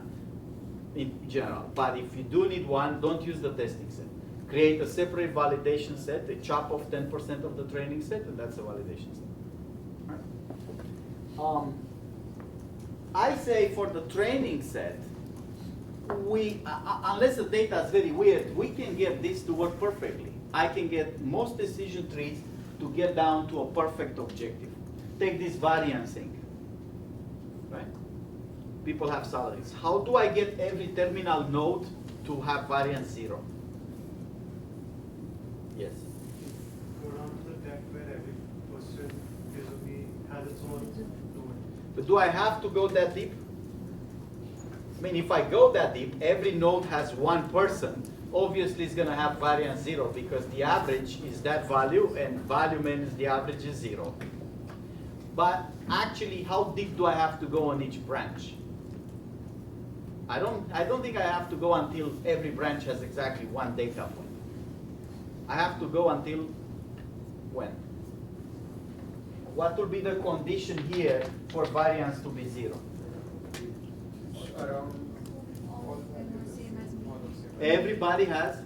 in general. But if you do need one, don't use the testing set. Create a separate validation set, a chop of 10% of the training set, and that's a validation set. Right. I say for the training set, unless the data is very weird, we can get this to work perfectly. I can get most decision trees to get down to a perfect objective. Take this variance thing, right? People have salaries. How do I get every terminal node to have variance 0? But do I have to go that deep? I mean, if I go that deep, every node has one person. Obviously, it's going to have variance 0 because the average is that value, and value minus the average is 0. But actually, how deep do I have to go on each branch? I don't think I have to go until every branch has exactly one data point. I have to go until when? What will be the condition here for variance to be 0? Around All the same as me. all the same. Everybody has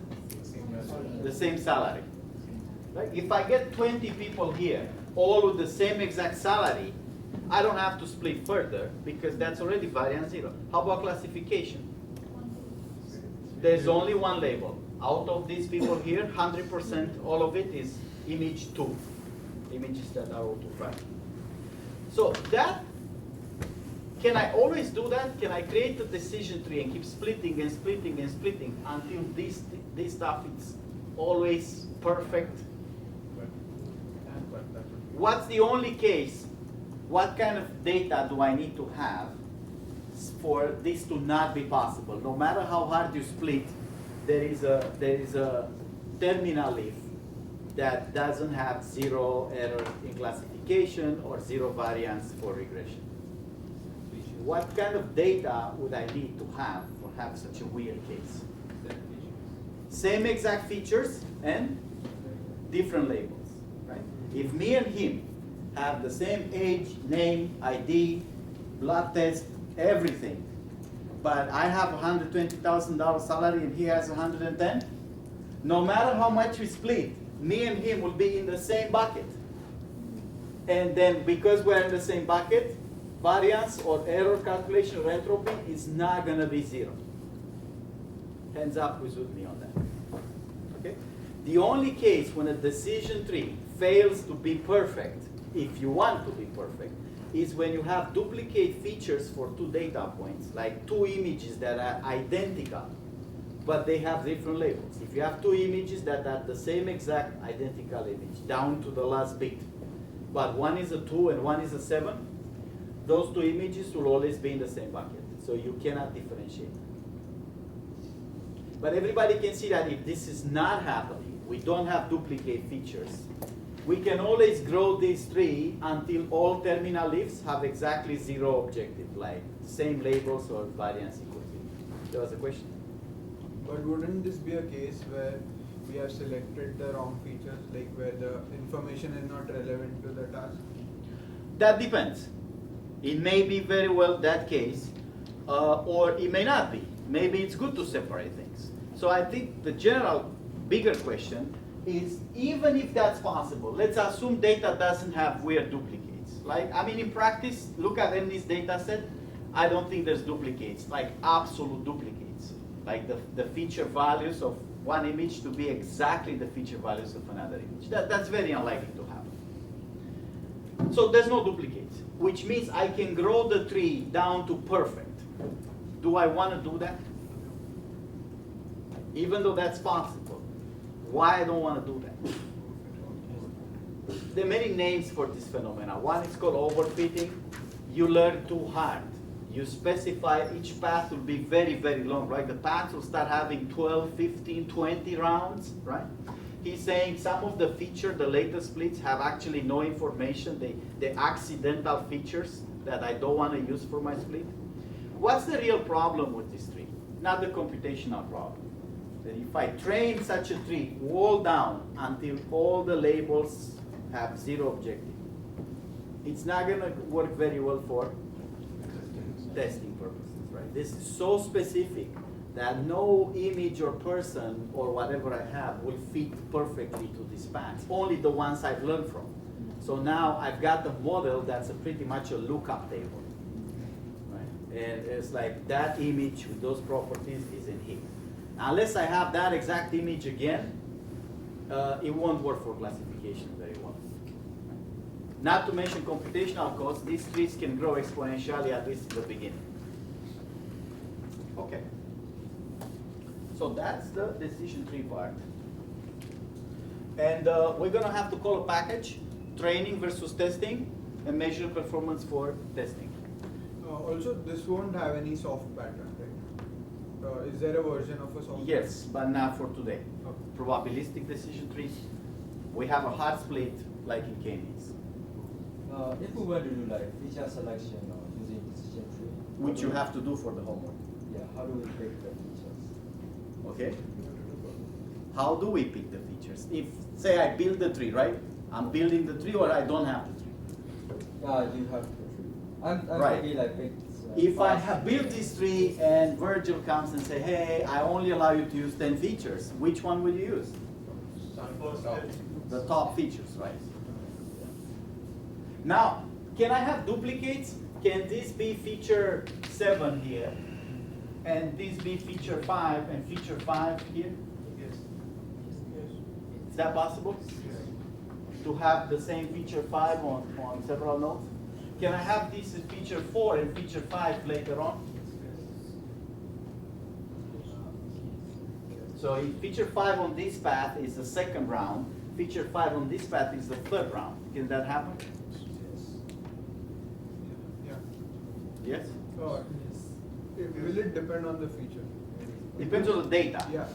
Same as- the same salary. Right? If I get 20 people here, all with the same exact salary, I don't have to split further because that's already variance 0. How about classification? There's only one label. Out of these people here, 100%, all of it is image 2. Images that are O2'. So that, can I always do that? Can I create a decision tree and keep splitting and splitting and splitting until this stuff is always perfect? But that would be- What's the only case? What kind of data do I need to have for this to not be possible? No matter how hard you split, there is a terminal leaf that doesn't have 0 error in classification or 0 variance for regression. What kind of data would I need to have for have such a weird case? Same exact features and different labels, right? If me and him have the same age, name, ID, blood test, everything, but I have $120,000 salary and he has 110, no matter how much we split, me and him will be in the same bucket. And then because we're in the same bucket, variance or error calculation or entropy is not going to be 0. Hands up who's with me on that. Okay? The only case when a decision tree fails to be perfect, if you want to be perfect, is when you have duplicate features for 2 data points, like 2 images that are identical, but they have different labels. If you have 2 images that are the same exact identical image, down to the last bit, but one is a 2 and one is a 7, those 2 images will always be in the same bucket. So you cannot differentiate. But everybody can see that if this is not happening, we don't have duplicate features, we can always grow this tree until all terminal leaves have exactly 0 objective, like same labels or variance equals 0. There was a question? But wouldn't this be a case where we have selected the wrong features, like where the information is not relevant to the task? That depends. It may be very well that case, or it may not be. Maybe it's good to separate things. So I think the general bigger question is, even if that's possible, let's assume data doesn't have weird duplicates. Like, I mean, in practice, look at this data set, I don't think there's duplicates, like absolute duplicates. Like the feature values of one image to be exactly the feature values of another image. That's very unlikely to happen. So there's no duplicates, which means I can grow the tree down to perfect. Do I want to do that? Even though that's possible. Why I don't want to do that? There are many names for this phenomena. One is called overfitting. You learn too hard. You specify each path will be very, very long, right? The paths will start having 12, 15, 20 rounds, right? He's saying some of the features, the latest splits, have actually no information. They're accidental features that I don't want to use for my split. What's the real problem with this tree? Not the computational problem. That if I train such a tree all down until all the labels have 0 objective, it's not going to work very well for testing purposes, right? This is so specific that no image or person or whatever I have will fit perfectly to these paths, only the ones I've learned from. So now I've got a model that's pretty much a lookup table, right? And it's like that image with those properties is in here. Unless I have that exact image again, it won't work for classification very well. Not to mention computational costs, these trees can grow exponentially at least in the beginning. Okay. So that's the decision tree part. And we're going to have to call a package, training versus testing, and measure performance for testing. Also, this won't have any soft pattern, right? Is there a version of a soft? Yes, but not for today. Okay. Probabilistic decision trees, we have a hard split like in K-means, If we were to do like feature selection using decision tree, which you have to do for the homework. yeah, how do we pick the features? Okay? How do we pick the features? If, say I build the tree, right? I'm building the tree or I don't have the tree. You have the tree. I'm Right. thinking like pick. If I have built this tree and Virgil comes and say, hey, I only allow you to use 10 features, which one will you use? The top features, right? Now, can I have duplicates? Can this be feature 7 here? And this be feature 5 and feature 5 here? Yes. Is that possible? To have the same feature 5 on several nodes? Can I have this as feature 4 and feature 5 later on? So if feature 5 on this path is the second round, feature 5 on this path is the third round. Can that happen? Yeah. Yes? Will it depend on the feature? Depends on the data. Yeah.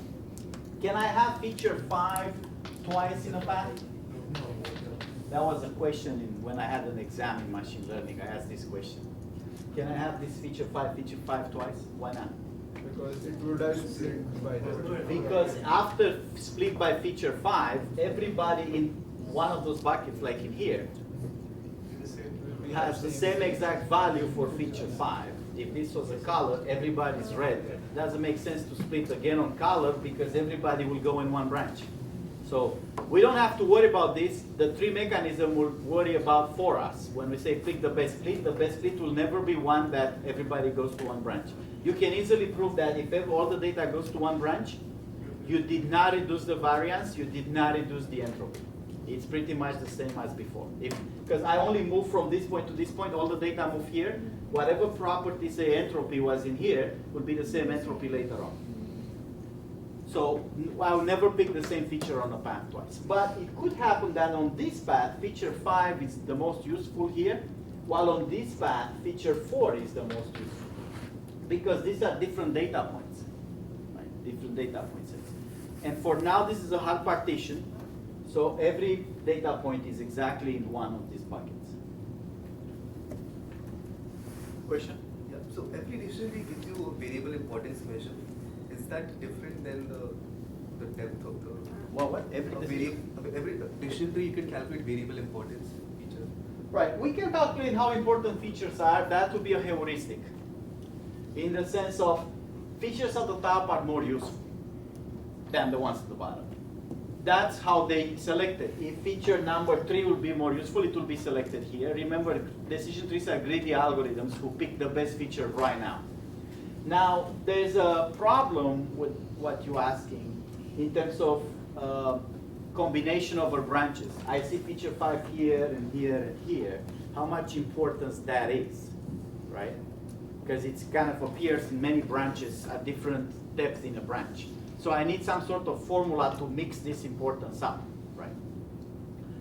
Can I have feature 5 twice in a path? That was a question when I had an exam in machine learning. I asked this question. Can I have this feature 5 twice? Why not? Because it would have split by the. Because after split by feature 5, everybody in one of those buckets, like in here, has the same exact value for feature 5. If this was a color, everybody's red. It doesn't make sense to split again on color because everybody will go in one branch. So we don't have to worry about this. The tree mechanism will worry about for us. When we say pick the best split will never be one that everybody goes to one branch. You can easily prove that if all the data goes to one branch, you did not reduce the variance, you did not reduce the entropy. It's pretty much the same as before. Because I only move from this point to this point, all the data move here. Whatever property, say entropy, was in here, will be the same entropy later on. So I'll never pick the same feature on a path twice. But it could happen that on this path, feature 5 is the most useful here, while on this path, feature 4 is the most useful. Because these are different data points, right? Different data points. And for now, this is a hard partition. So every data point is exactly in one of these buckets. Question? Yeah, so every decision tree gives you a variable importance measure. Is that different than the depth of the What? every decision tree you can calculate variable importance feature? Right, we can calculate how important features are. That would be a heuristic. In the sense of features at the top are more useful than the ones at the bottom. That's how they select it. If feature number 3 will be more useful, it will be selected here. Remember, decision trees are greedy algorithms who pick the best feature right now. Now, there's a problem with what you're asking in terms of combination over branches. I see feature 5 here and here and here. How much importance that is, right? Because it kind of appears in many branches at different depths in a branch. So I need some sort of formula to mix this importance up, right?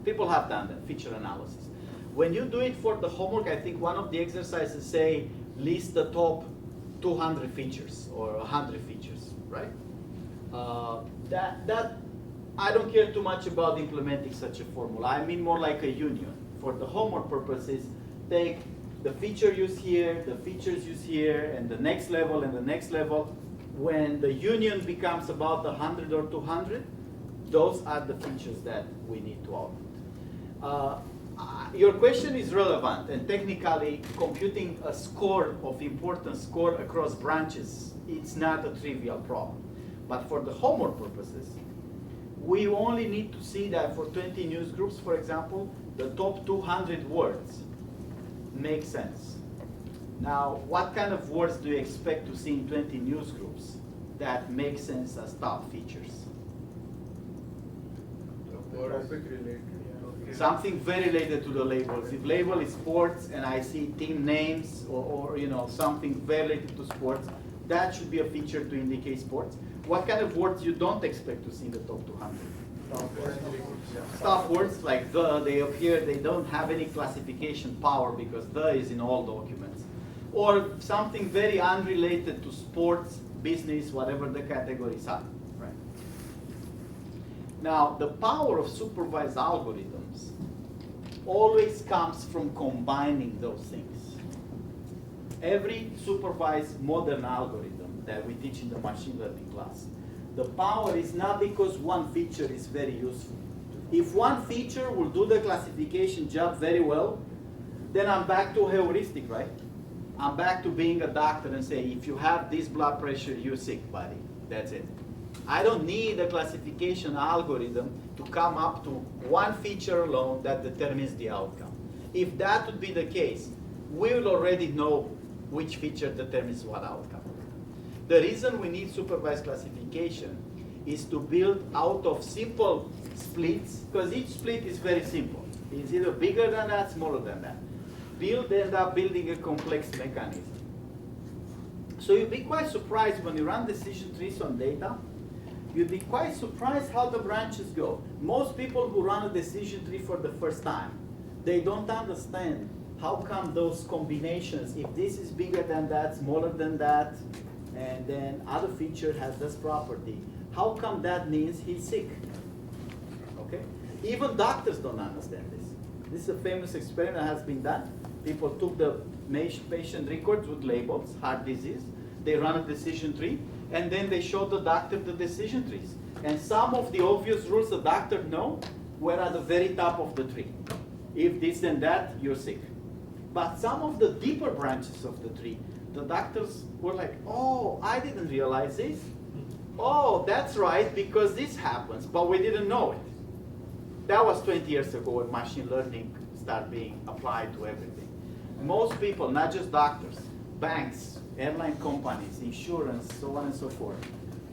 People have done that, feature analysis. When you do it for the homework, I think one of the exercises say list the top 200 features or 100 features, right? That I don't care too much about implementing such a formula. I mean more like a union. For the homework purposes, take the feature used here, the features used here, and the next level and the next level. When the union becomes about 100 or 200, those are the features that we need to augment. Your question is relevant, and technically computing a score of importance score across branches, it's not a trivial problem. But for the homework purposes, we only need to see that for 20 news groups, for example, the top 200 words make sense. Now, what kind of words do you expect to see in 20 news groups that make sense as top features? Topic related. Yeah. Something very related to the labels. If label is sports and I see team names or something very related to sports, that should be a feature to indicate sports. What kind of words you don't expect to see in the top 200? Stop words like the, they appear, they don't have any classification power because the is in all documents. Or something very unrelated to sports, business, whatever the categories are. Right? Now, the power of supervised algorithms always comes from combining those things. Every supervised modern algorithm that we teach in the machine learning class, the power is not because one feature is very useful. If one feature will do the classification job very well, then I'm back to heuristic, right? I'm back to being a doctor and say, if you have this blood pressure, you're sick, buddy. That's it. I don't need a classification algorithm to come up to one feature alone that determines the outcome. If that would be the case, we will already know which feature determines what outcome. The reason we need supervised classification is to build out of simple splits, because each split is very simple. It's either bigger than that, smaller than that. End up building a complex mechanism. So you'd be quite surprised when you run decision trees on data. You'd be quite surprised how the branches go. Most people who run a decision tree for the first time, they don't understand how come those combinations, if this is bigger than that, smaller than that, and then other feature has this property, how come that means he's sick? Okay? Even doctors don't understand this. This is a famous experiment that has been done. People took the patient records with labels, heart disease, they run a decision tree, and then they showed the doctor the decision trees. And some of the obvious rules the doctor know were at the very top of the tree. If this and that, you're sick. But some of the deeper branches of the tree, the doctors were like, oh, I didn't realize this. Oh, that's right, because this happens, but we didn't know it. That was 20 years ago when machine learning started being applied to everything. Most people, not just doctors, banks, airline companies, insurance, so on and so forth.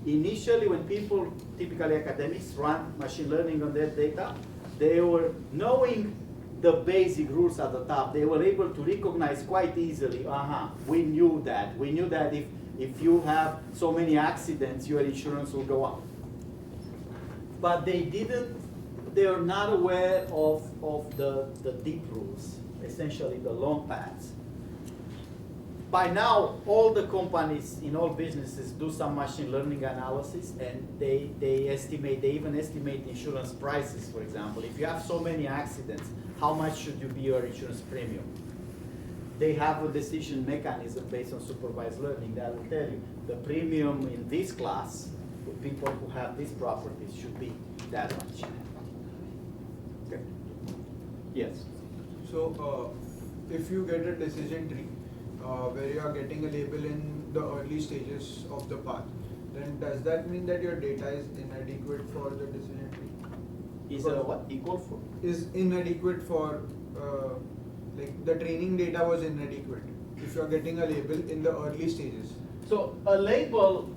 Initially, when people, typically academics, run machine learning on their data, they were knowing the basic rules at the top. They were able to recognize quite easily, we knew that. We knew that if you have so many accidents, your insurance will go up. But they are not aware of the deep rules, essentially the long paths. By now, all the companies in all businesses do some machine learning analysis, and they even estimate insurance prices, for example. If you have so many accidents, how much should you be your insurance premium? They have a decision mechanism based on supervised learning that will tell you the premium in this class for people who have these properties should be that much. Okay. Yes. So if you get a decision tree where you are getting a label in the early stages of the path, then does that mean that your data is inadequate for the decision tree? Is what? Equal for? Is inadequate for, like the training data was inadequate if you are getting a label in the early stages. So a label,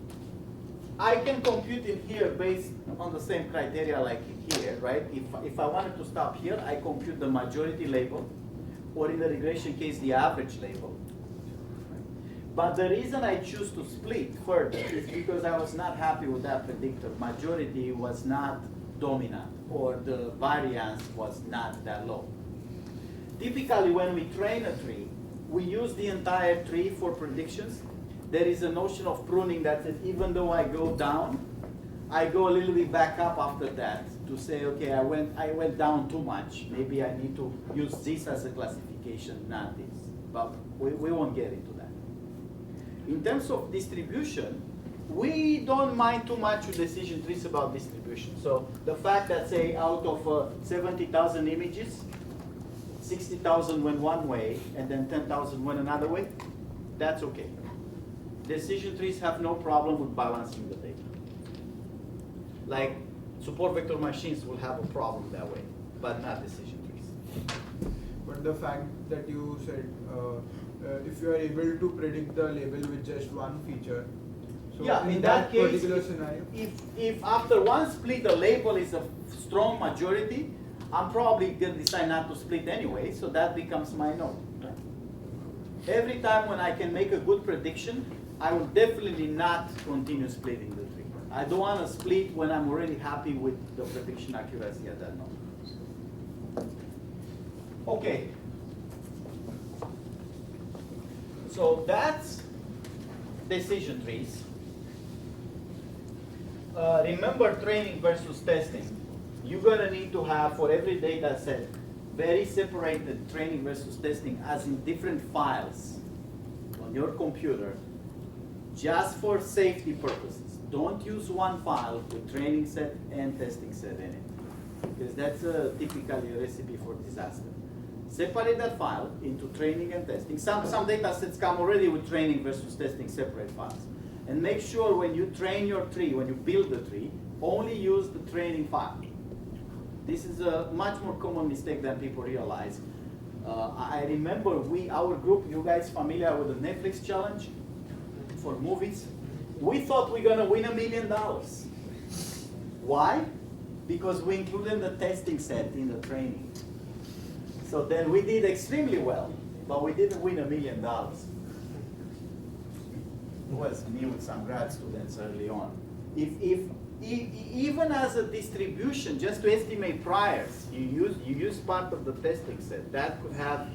I can compute in here based on the same criteria like here, right? If I wanted to stop here, I compute the majority label, or in the regression case, the average label. But the reason I choose to split further is because I was not happy with that predictor. Majority was not dominant, or the variance was not that low. Typically, when we train a tree, we use the entire tree for predictions. There is a notion of pruning that says even though I go down, I go a little bit back up after that to say, okay, I went down too much. Maybe I need to use this as a classification, not this. But we won't get into that. In terms of distribution, we don't mind too much with decision trees about distribution. So the fact that, say, out of 70,000 images, 60,000 went one way and then 10,000 went another way, that's okay. Decision trees have no problem with balancing the data. Like support vector machines will have a problem that way, but not decision trees. But the fact that you said if you are able to predict the label with just one feature, so yeah, in that case, particular scenario, if after one split the label is a strong majority, I'm probably going to decide not to split anyway, so that becomes my node. Right? Every time when I can make a good prediction, I will definitely not continue splitting the tree. I don't want to split when I'm already happy with the prediction accuracy at that number. Okay. So that's decision trees. Remember training versus testing. You're gonna need to have for every data set very separated training versus testing as in different files on your computer just for safety purposes. Don't use one file with training set and testing set in it because that's typically a recipe for disaster. Separate that file into training and testing. Some data sets come already with training versus testing separate files. And make sure when you train your tree, when you build the tree, only use the training file. This is a much more common mistake than people realize. I remember our group, you guys familiar with the Netflix challenge for movies? We thought we were gonna win $1 million. Why? Because we included the testing set in the training. So then we did extremely well, but we didn't win $1 million. It was me with some grad students early on. Even as a distribution, just to estimate priors, you use part of the testing set. That could have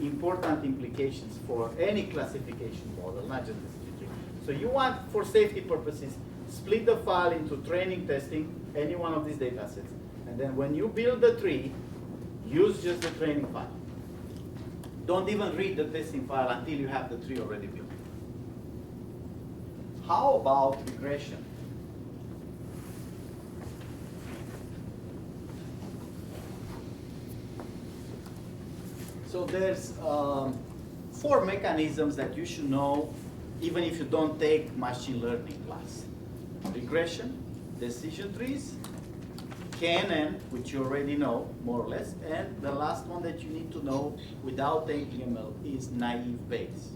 important implications for any classification model, not just decision tree. So you want, for safety purposes, split the file into training, testing, any one of these data sets. And then when you build the tree, use just the training file. Don't even read the testing file until you have the tree already built. How about regression? So there's 4 mechanisms that you should know even if you don't take machine learning class. Regression, decision trees, KNN, which you already know more or less, and the last one that you need to know without taking ML is naive Bayes.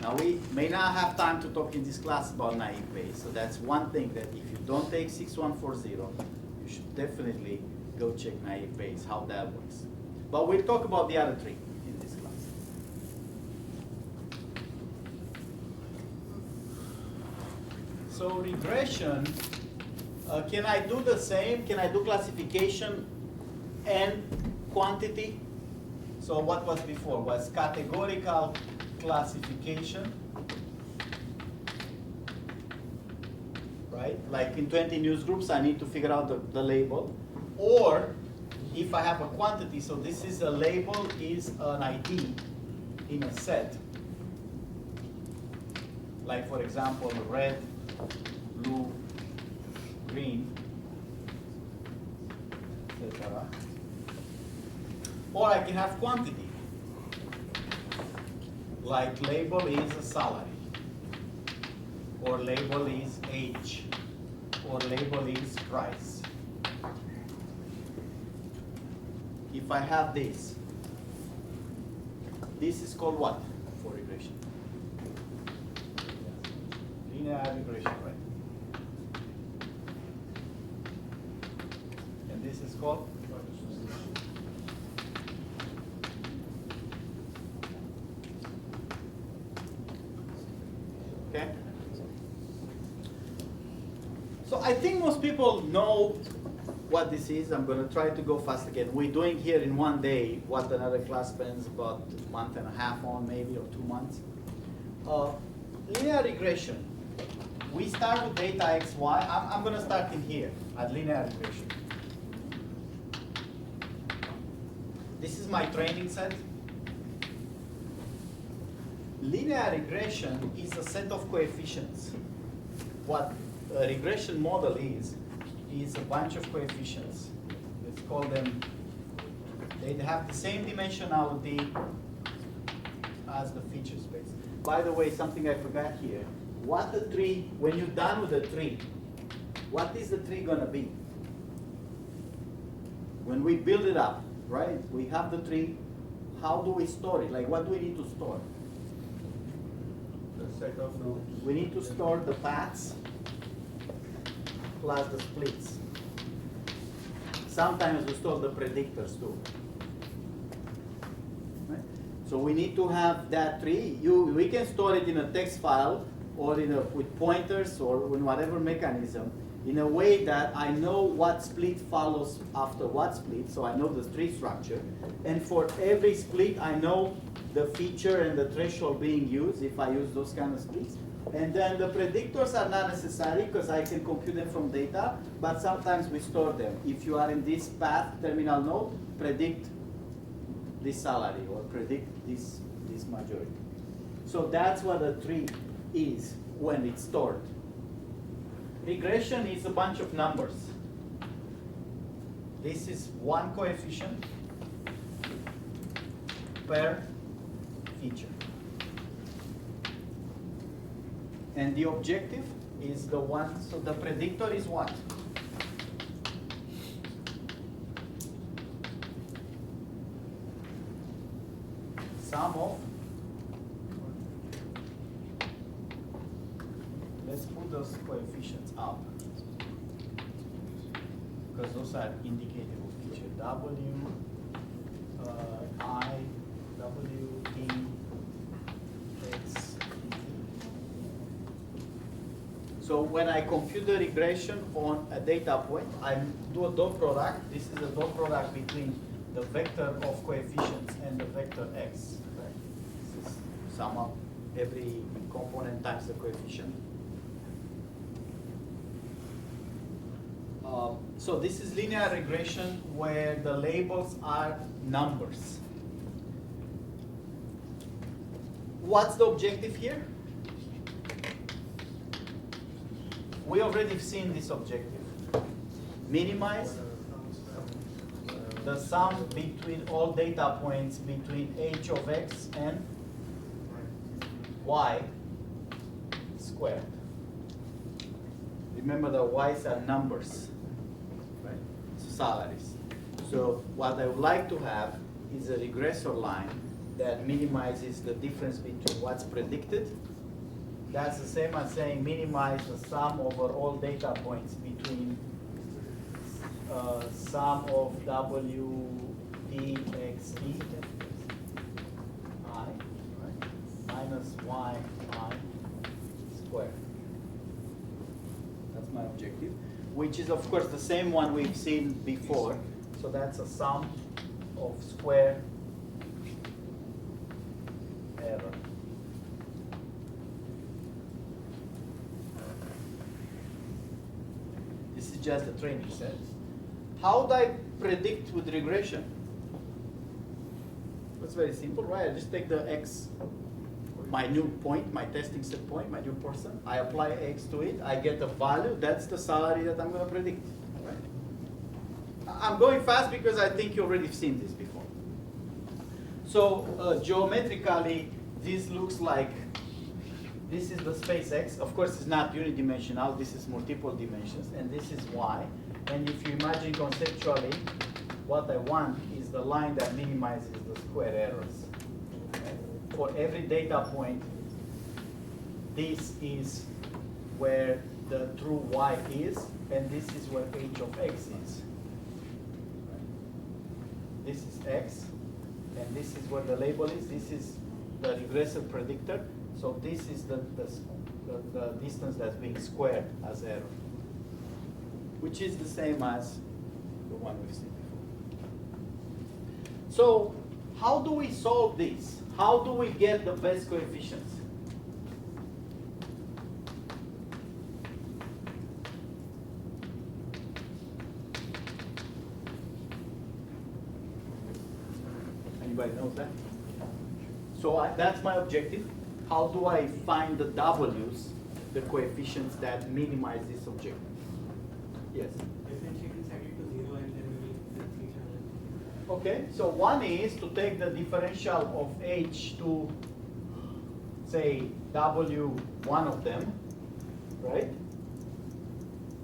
Now we may not have time to talk in this class about naive Bayes, so that's one thing that if you don't take 6140, you should definitely go check naive Bayes, how that works. But we'll talk about the other 3 in this class. So regression, can I do the same? Can I do classification and quantity? So what was before was categorical classification, right? Like in 20 newsgroups, I need to figure out the label. Or if I have a quantity, so this is a label is an ID in a set. Like for example, red, blue, green, etc. Or I can have quantity. Like label is a salary, or label is age, or label is price. If I have this is called what for regression? Linear regression, right? And this is called? Okay. So I think most people know what this is. I'm going to try to go fast again. We're doing here in one day what another class spends about a month and a half on, maybe, or 2 months. Linear regression. We start with data x, y. I'm going to start in here at linear regression. This is my training set. Linear regression is a set of coefficients. What a regression model is a bunch of coefficients. Let's call them, they have the same dimensionality as the feature space. By the way, something I forgot here. What the tree, when you're done with the tree, what is the tree gonna be? When we build it up, right? We have the tree, how do we store it? Like what do we need to store? The set of nodes. We need to store the paths plus the splits. Sometimes we store the predictors too. Right? So we need to have that tree. We can store it in a text file or with pointers or in whatever mechanism in a way that I know what split follows after what split, so I know the tree structure. And for every split, I know the feature and the threshold being used if I use those kind of splits. And then the predictors are not necessary because I can compute them from data, but sometimes we store them. If you are in this path terminal node, predict this salary or predict this majority. So that's what a tree is when it's stored. Regression is a bunch of numbers. This is one coefficient per feature. And the objective is the one, so the predictor is what? Sum of, let's put those coefficients up, because those are indicative of feature. W, I, W, D, X, so when I compute the regression on a data point, I do a dot product. This is a dot product between the vector of coefficients and the vector x. Right? This is sum up every component times the coefficient. So this is linear regression where the labels are numbers. What's the objective here? We already seen this objective. Minimize the sum between all data points between h of x and y squared. Remember the y's are numbers, right? So salaries. So what I would like to have is a regressor line that minimizes the difference between what's predicted. That's the same as saying minimize the sum over all data points between sum of W, D, X, D, I, right, minus Y, I squared. That's my objective, which is of course the same one we've seen before. So that's a sum of square error. This is just the training set. How do I predict with regression? That's very simple, right? I just take the x, my new point, my testing set point, my new person. I apply x to it. I get a value. That's the salary that I'm going to predict. Right? I'm going fast because I think you already seen this before. So geometrically, this looks like this is the space x. Of course, it's not unidimensional. This is multiple dimensions, and this is y. And if you imagine conceptually, what I want is the line that minimizes the square errors. Okay? For every data point, this is where the true y is, and this is where h of x is. Right? This is x, and this is where the label is. This is the regressive predictor. So this is the distance that's being squared as error, which is the same as the one we've seen before. So how do we solve this? How do we get the best coefficients? Anybody knows that? So that's my objective. How do I find the W's, the coefficients that minimize this objective? Yes? Essentially, set it to 0 and then we will see each other. Okay, so one is to take the differential of h to, say, W, one of them, right?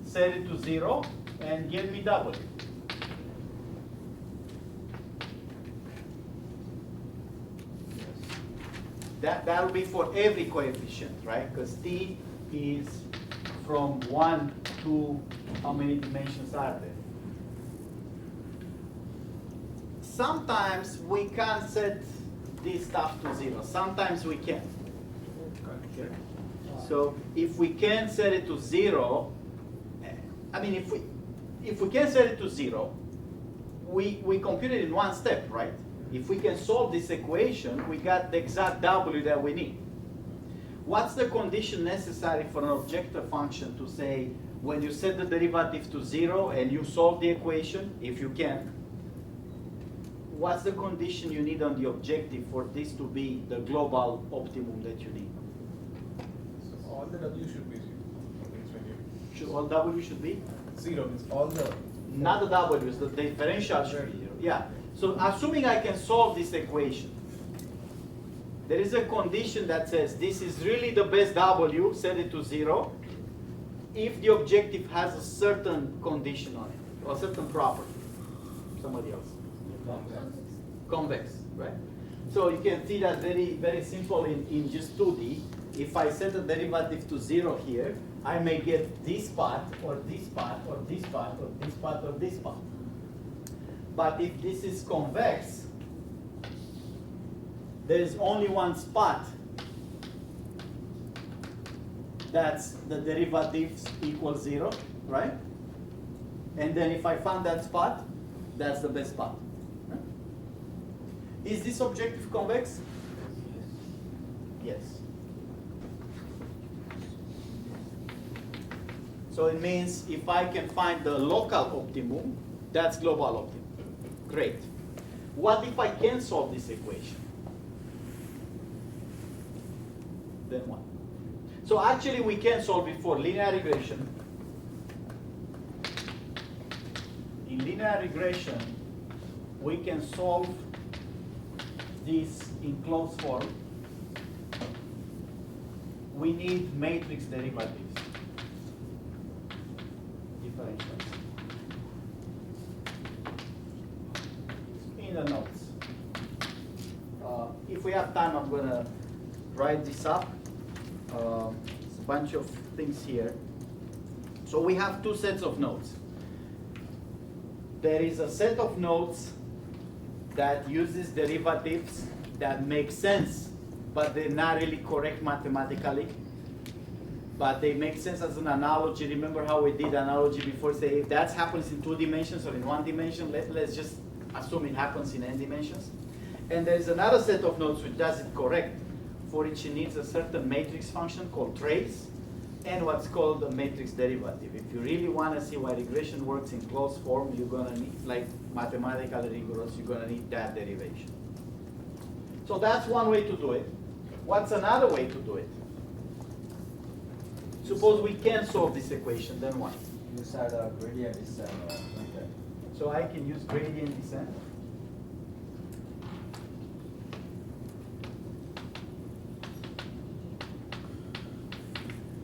Set it to 0 and give me W. That'll be for every coefficient, right? Because t is from 1 to how many dimensions are there? Sometimes we can't set this stuff to 0. Sometimes we can. So if we can set it to 0, I mean, if we can set it to 0, we compute it in one step, right? If we can solve this equation, we got the exact W that we need. What's the condition necessary for an objective function to say, when you set the derivative to 0 and you solve the equation, if you can, what's the condition you need on the objective for this to be the global optimum that you need? So all the W should be 0. Means when you All W should be? 0 means all the. Not the W's, the differential should be 0. Yeah. So assuming I can solve this equation, there is a condition that says this is really the best W, set it to 0, if the objective has a certain condition on it, or a certain property. Somebody else. Convex, right? So you can see that very simple in just 2D. If I set the derivative to 0 here, I may get this part, or this part, or this part, or this part, or this part. But if this is convex, there is only one spot that's the derivatives equal 0, right? And then if I find that spot, that's the best spot. Right? Is this objective convex? Yes. So it means if I can find the local optimum, that's global optimum. Great. What if I can solve this equation? Then what? So actually we can solve it for linear regression. In linear regression, we can solve this in closed form. We need matrix derivatives. Differentials. In the notes. If we have time, I'm going to write this up. It's a bunch of things here. So we have two sets of notes. There is a set of notes that uses derivatives that make sense, but they're not really correct mathematically. But they make sense as an analogy. Remember how we did analogy before? Say if that happens in 2 dimensions or in 1 dimension, let's just assume it happens in n dimensions. And there's another set of notes which does it correct, for which it needs a certain matrix function called trace, and what's called a matrix derivative. If you really want to see why regression works in closed form, you're going to need, like mathematically rigorous, you're going to need that derivation. So that's one way to do it. What's another way to do it? Suppose we can solve this equation, then what? Use either gradient descent or something. So I can use gradient descent.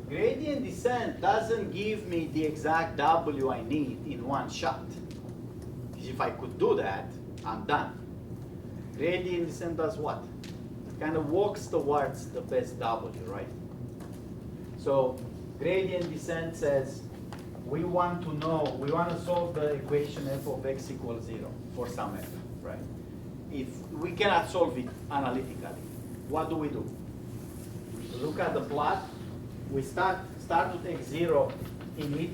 Gradient descent doesn't give me the exact W I need in one shot. If I could do that, I'm done. Gradient descent does what? It kind of walks towards the best W, right? So gradient descent says we want to solve the equation f of x equals 0 for some f, right? If we cannot solve it analytically, what do? We look at the plot. We start with x0 in it,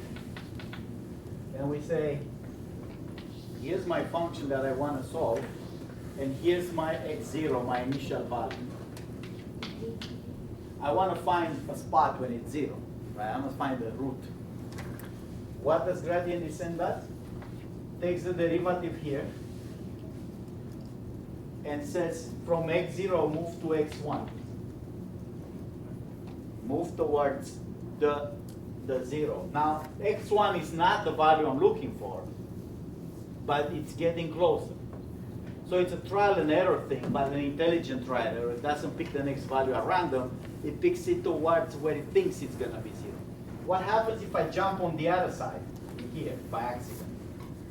and we say, here's my function that I want to solve, and here's my x0, my initial value. I want to find a spot when it's 0, right? I want to find the root. What does gradient descent do? Takes the derivative here, and says from x0 move to x1. Move towards the 0. Now, x1 is not the value I'm looking for, but it's getting closer. So it's a trial and error thing, but an intelligent trial and error. It doesn't pick the next value at random. It picks it towards where it thinks it's going to be 0. What happens if I jump on the other side, here, by accident?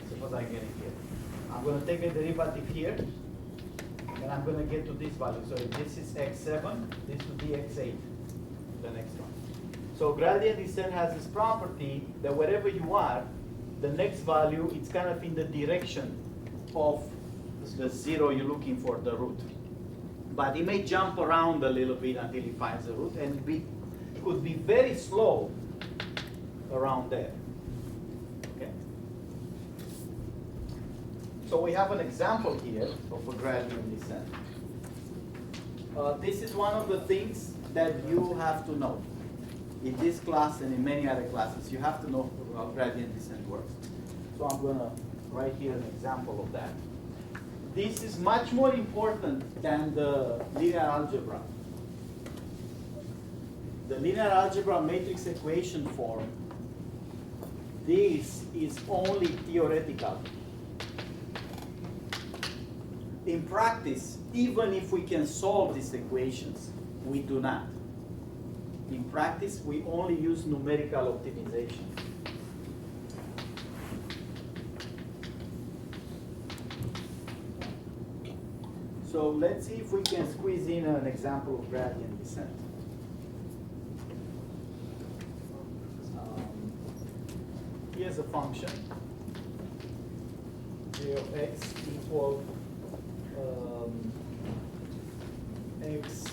Suppose I get it here. I'm going to take a derivative here, and I'm going to get to this value. So if this is x7, this would be x8. The next one. So gradient descent has this property that wherever you are, the next value, it's kind of in the direction of the 0 you're looking for, the root. But it may jump around a little bit until it finds the root, and could be very slow around there. Okay? So we have an example here of a gradient descent. This is one of the things that you have to know. In this class and in many other classes, you have to know how gradient descent works. So I'm going to write here an example of that. This is much more important than the linear algebra. The linear algebra matrix equation form, this is only theoretical. In practice, even if we can solve these equations, we do not. In practice, we only use numerical optimization. So let's see if we can squeeze in an example of gradient descent. Here's a function, g of x equal x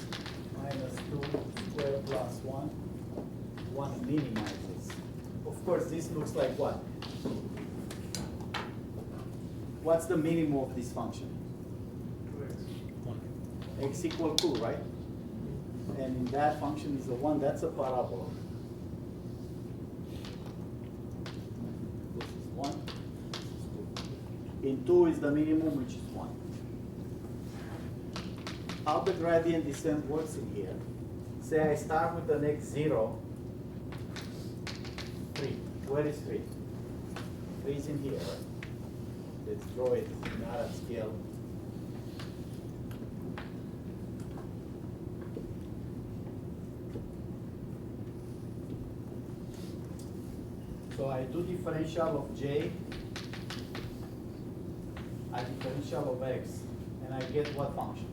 minus 2 squared plus 1. 1 minimizes. Of course, this looks like what? What's the minimum of this function? 2x. X equal 2, right? And that function is a 1, that's a parabola. This is 1. In 2 is the minimum, which is 1. How the gradient descent works in here? Say I start with an x0, 3. Where is 3? 3 is in here, right? Let's draw it not at scale. So I do differential of j, I differential of x, and I get what function?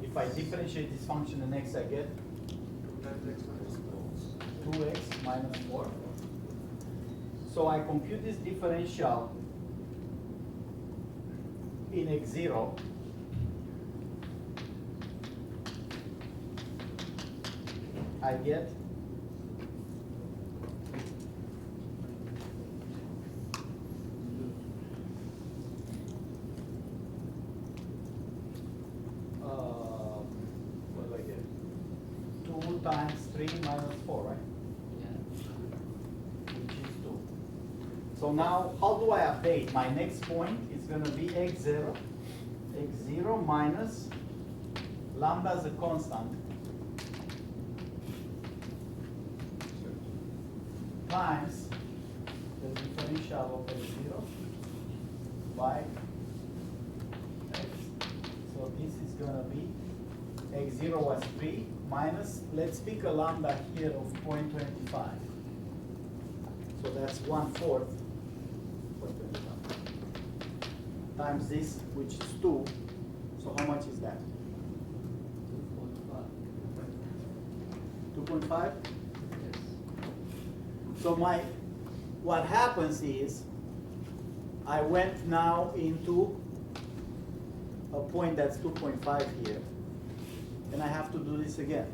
If I differentiate this function in x, I get 2x minus 4. So I compute this differential in x0. I get what do I get? 2 times 3 minus 4, right? Which is 2. So now, how do I update? My next point is going to be x0. x0 minus lambda as a constant times the differential of x0 by x. So this is going to be x0 was 3 minus, let's pick a lambda here of 0.25. So that's 1/4 times this, which is 2. So how much is that? 2.5? So what happens is, I went now into a point that's 2.5 here, and I have to do this again.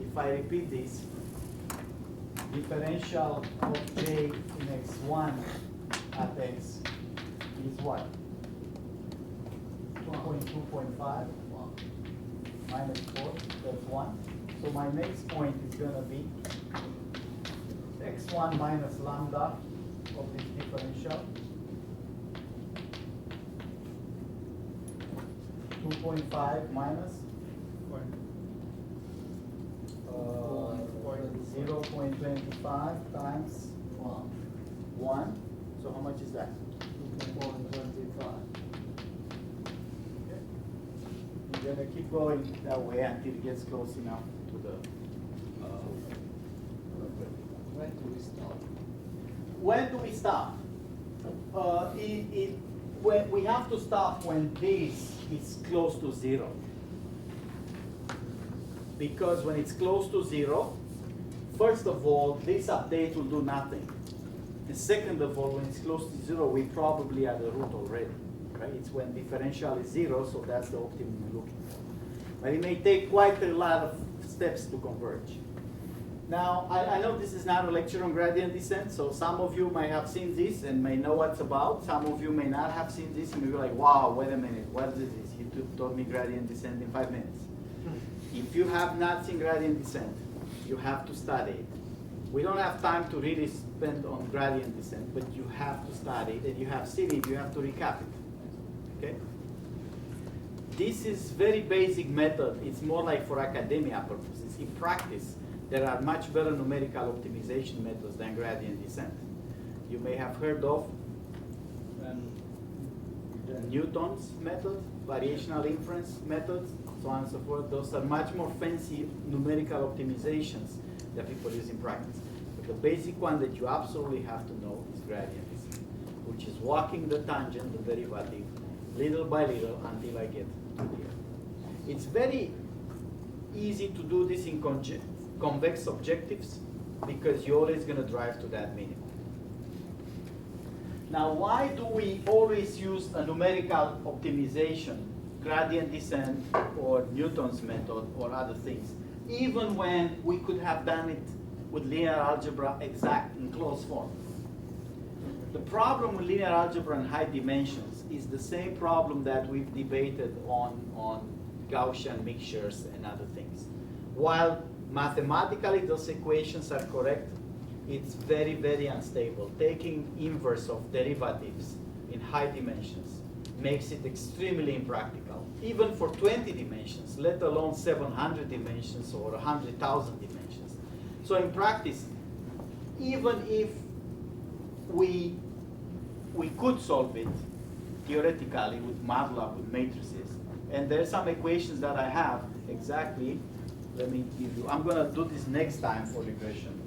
If I repeat this, differential of j in x1 at x is what? 2.5 minus 4, that's 1. So my next point is going to be x1 minus lambda of this differential, 2.5 minus 0.25 times 1. So how much is that? 2.25. Okay. We're going to keep going that way until it gets close enough to the. When do we stop? When do we stop? When we have to stop when this is close to 0. Because when it's close to 0, first of all, this update will do nothing. And second of all, when it's close to 0, we probably are at the root already. Right? It's when differential is 0, so that's the optimum we're looking for. but it may take quite a lot of steps to converge. Now, I know this is not a lecture on gradient descent, so some of you might have seen this and may know what it's about. Some of you may not have seen this and may be like, wow, wait a minute, what is this? You taught me gradient descent in 5 minutes. If you have not seen gradient descent, you have to study it. We don't have time to really spend on gradient descent, but you have to study it, and you have seen it, you have to recap it, okay? This is very basic method. It's more like for academia purposes. In practice, there are much better numerical optimization methods than gradient descent. You may have heard of Newton's method, variational inference methods, so on and so forth. Those are much more fancy numerical optimizations that people use in practice. But the basic one that you absolutely have to know is gradient descent, which is walking the tangent, the derivative, little by little until I get to here. It's very easy to do this in convex objectives because you're always going to drive to that minimum. Now, why do we always use a numerical optimization, gradient descent, or Newton's method, or other things, even when we could have done it with linear algebra exact in closed form? The problem with linear algebra in high dimensions is the same problem that we've debated on Gaussian mixtures and other things. While mathematically those equations are correct, it's very, very unstable. Taking inverse of derivatives in high dimensions makes it extremely impractical, even for 20 dimensions, let alone 700 dimensions or 100,000 dimensions. So in practice, even if we could solve it theoretically with MATLAB, with matrices, and there's some equations that I have exactly. Let me give you, I'm going to do this next time for regression,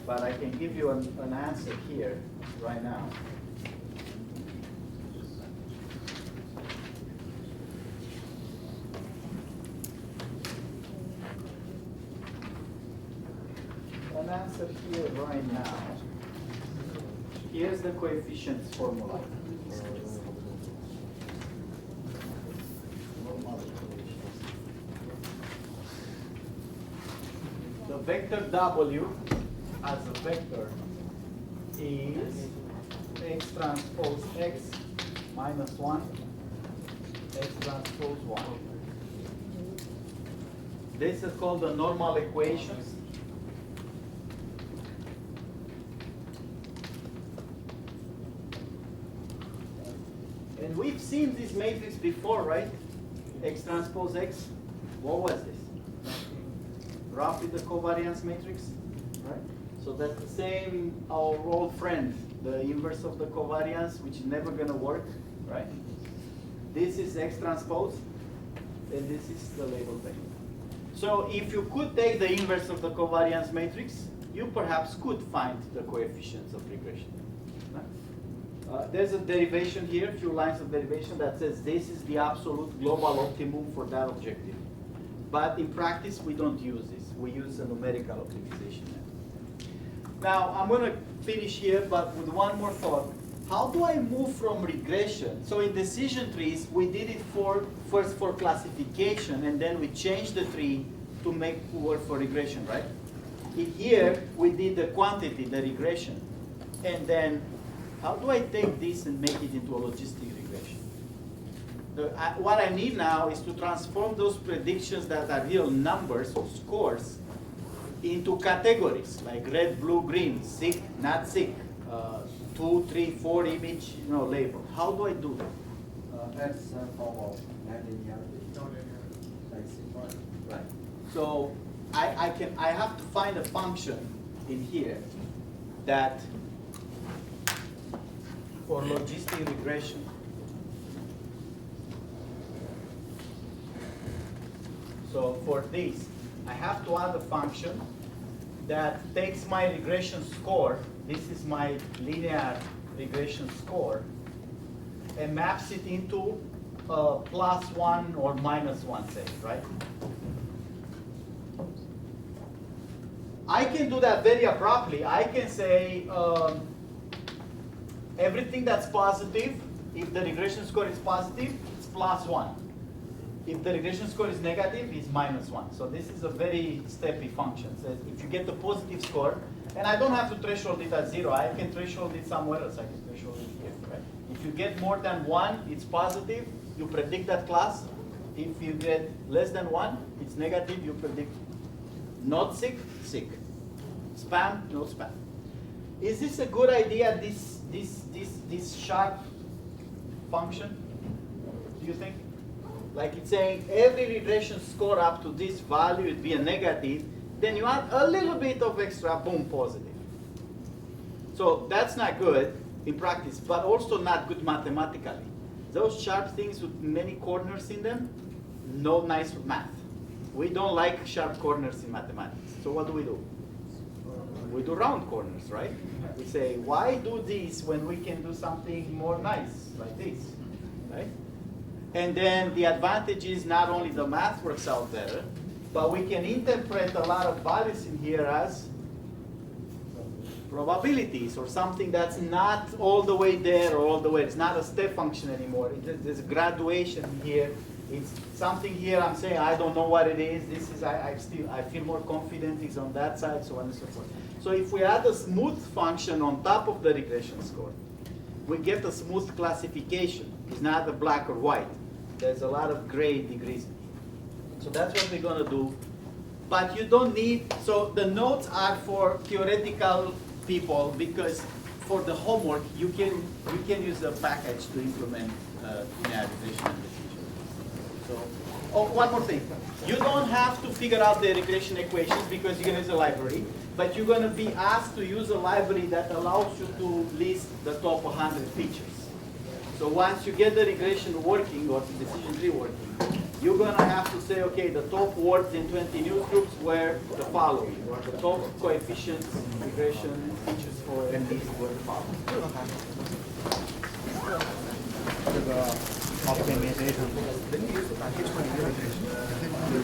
but I can give you an answer here right now. An answer here right now. Here's the coefficients formula. The vector W as a vector is x transpose x minus 1, x transpose 1. This is called the normal equations. And we've seen this matrix before, right? X transpose x. What was this? Roughly the covariance matrix, right? So that's the same, our old friend, the inverse of the covariance, which is never going to work, right? This is X transpose, and this is the label vector. So if you could take the inverse of the covariance matrix, you perhaps could find the coefficients of regression. Right? There's a derivation here, a few lines of derivation that says this is the absolute global optimum for that objective. But in practice, we don't use this. We use a numerical optimization method. Now, I'm going to finish here, but with one more thought. How do I move from regression? So in decision trees, we did it first for classification, and then we changed the tree to make work for regression, right? In here, we did the quantity, the regression. And then, how do I take this and make it into a logistic regression? What I need now is to transform those predictions that are real numbers or scores into categories like red, blue, green, sick, not sick, 2, 3, 4 image, label. How do I do that? That's a form of nonlinearity. Like sigma. Right. So I have to find a function in here that for logistic regression. So for this, I have to add a function that takes my regression score, this is my linear regression score, and maps it into +1 or -1 set, right? I can do that very abruptly. I can say everything that's positive, if the regression score is positive, it's +1. If the regression score is negative, it's -1. So this is a very steppy function. So if you get the positive score, and I don't have to threshold it at 0, I can threshold it somewhere else. I can threshold it here, right? If you get more than 1, it's positive, you predict that class. If you get less than 1, it's negative, you predict not sick, sick. Spam, no spam. Is this a good idea, this sharp function? Do you think? Like it's saying every regression score up to this value would be a negative, then you add a little bit of extra, boom, positive. So that's not good in practice, but also not good mathematically. Those sharp things with many corners in them, no nice with math. We don't like sharp corners in mathematics. So what do? We do round corners, right? We say, why do this when we can do something more nice, like this, right? And then the advantage is not only the math works out better, but we can interpret a lot of values in here as probabilities or something that's not all the way there or all the way. It's not a step function anymore. There's a graduation here. It's something here I'm saying I don't know what it is. This is I feel more confident it's on that side, so on and so forth. So if we add a smooth function on top of the regression score, we get a smooth classification. It's not a black or white. There's a lot of gray degrees. So that's what we're going to do. But you don't need, so the notes are for theoretical people because for the homework, you can use a package to implement linear regression and decision. So, oh, one more thing. You don't have to figure out the regression equations because you're going to use a library, but you're going to be asked to use a library that allows you to list the top 100 features. So once you get the regression working or the decision tree working, you're going to have to say, okay, the top words in 20 news groups were the following, or the top coefficients, regression features for MDs were the following. You don't have to.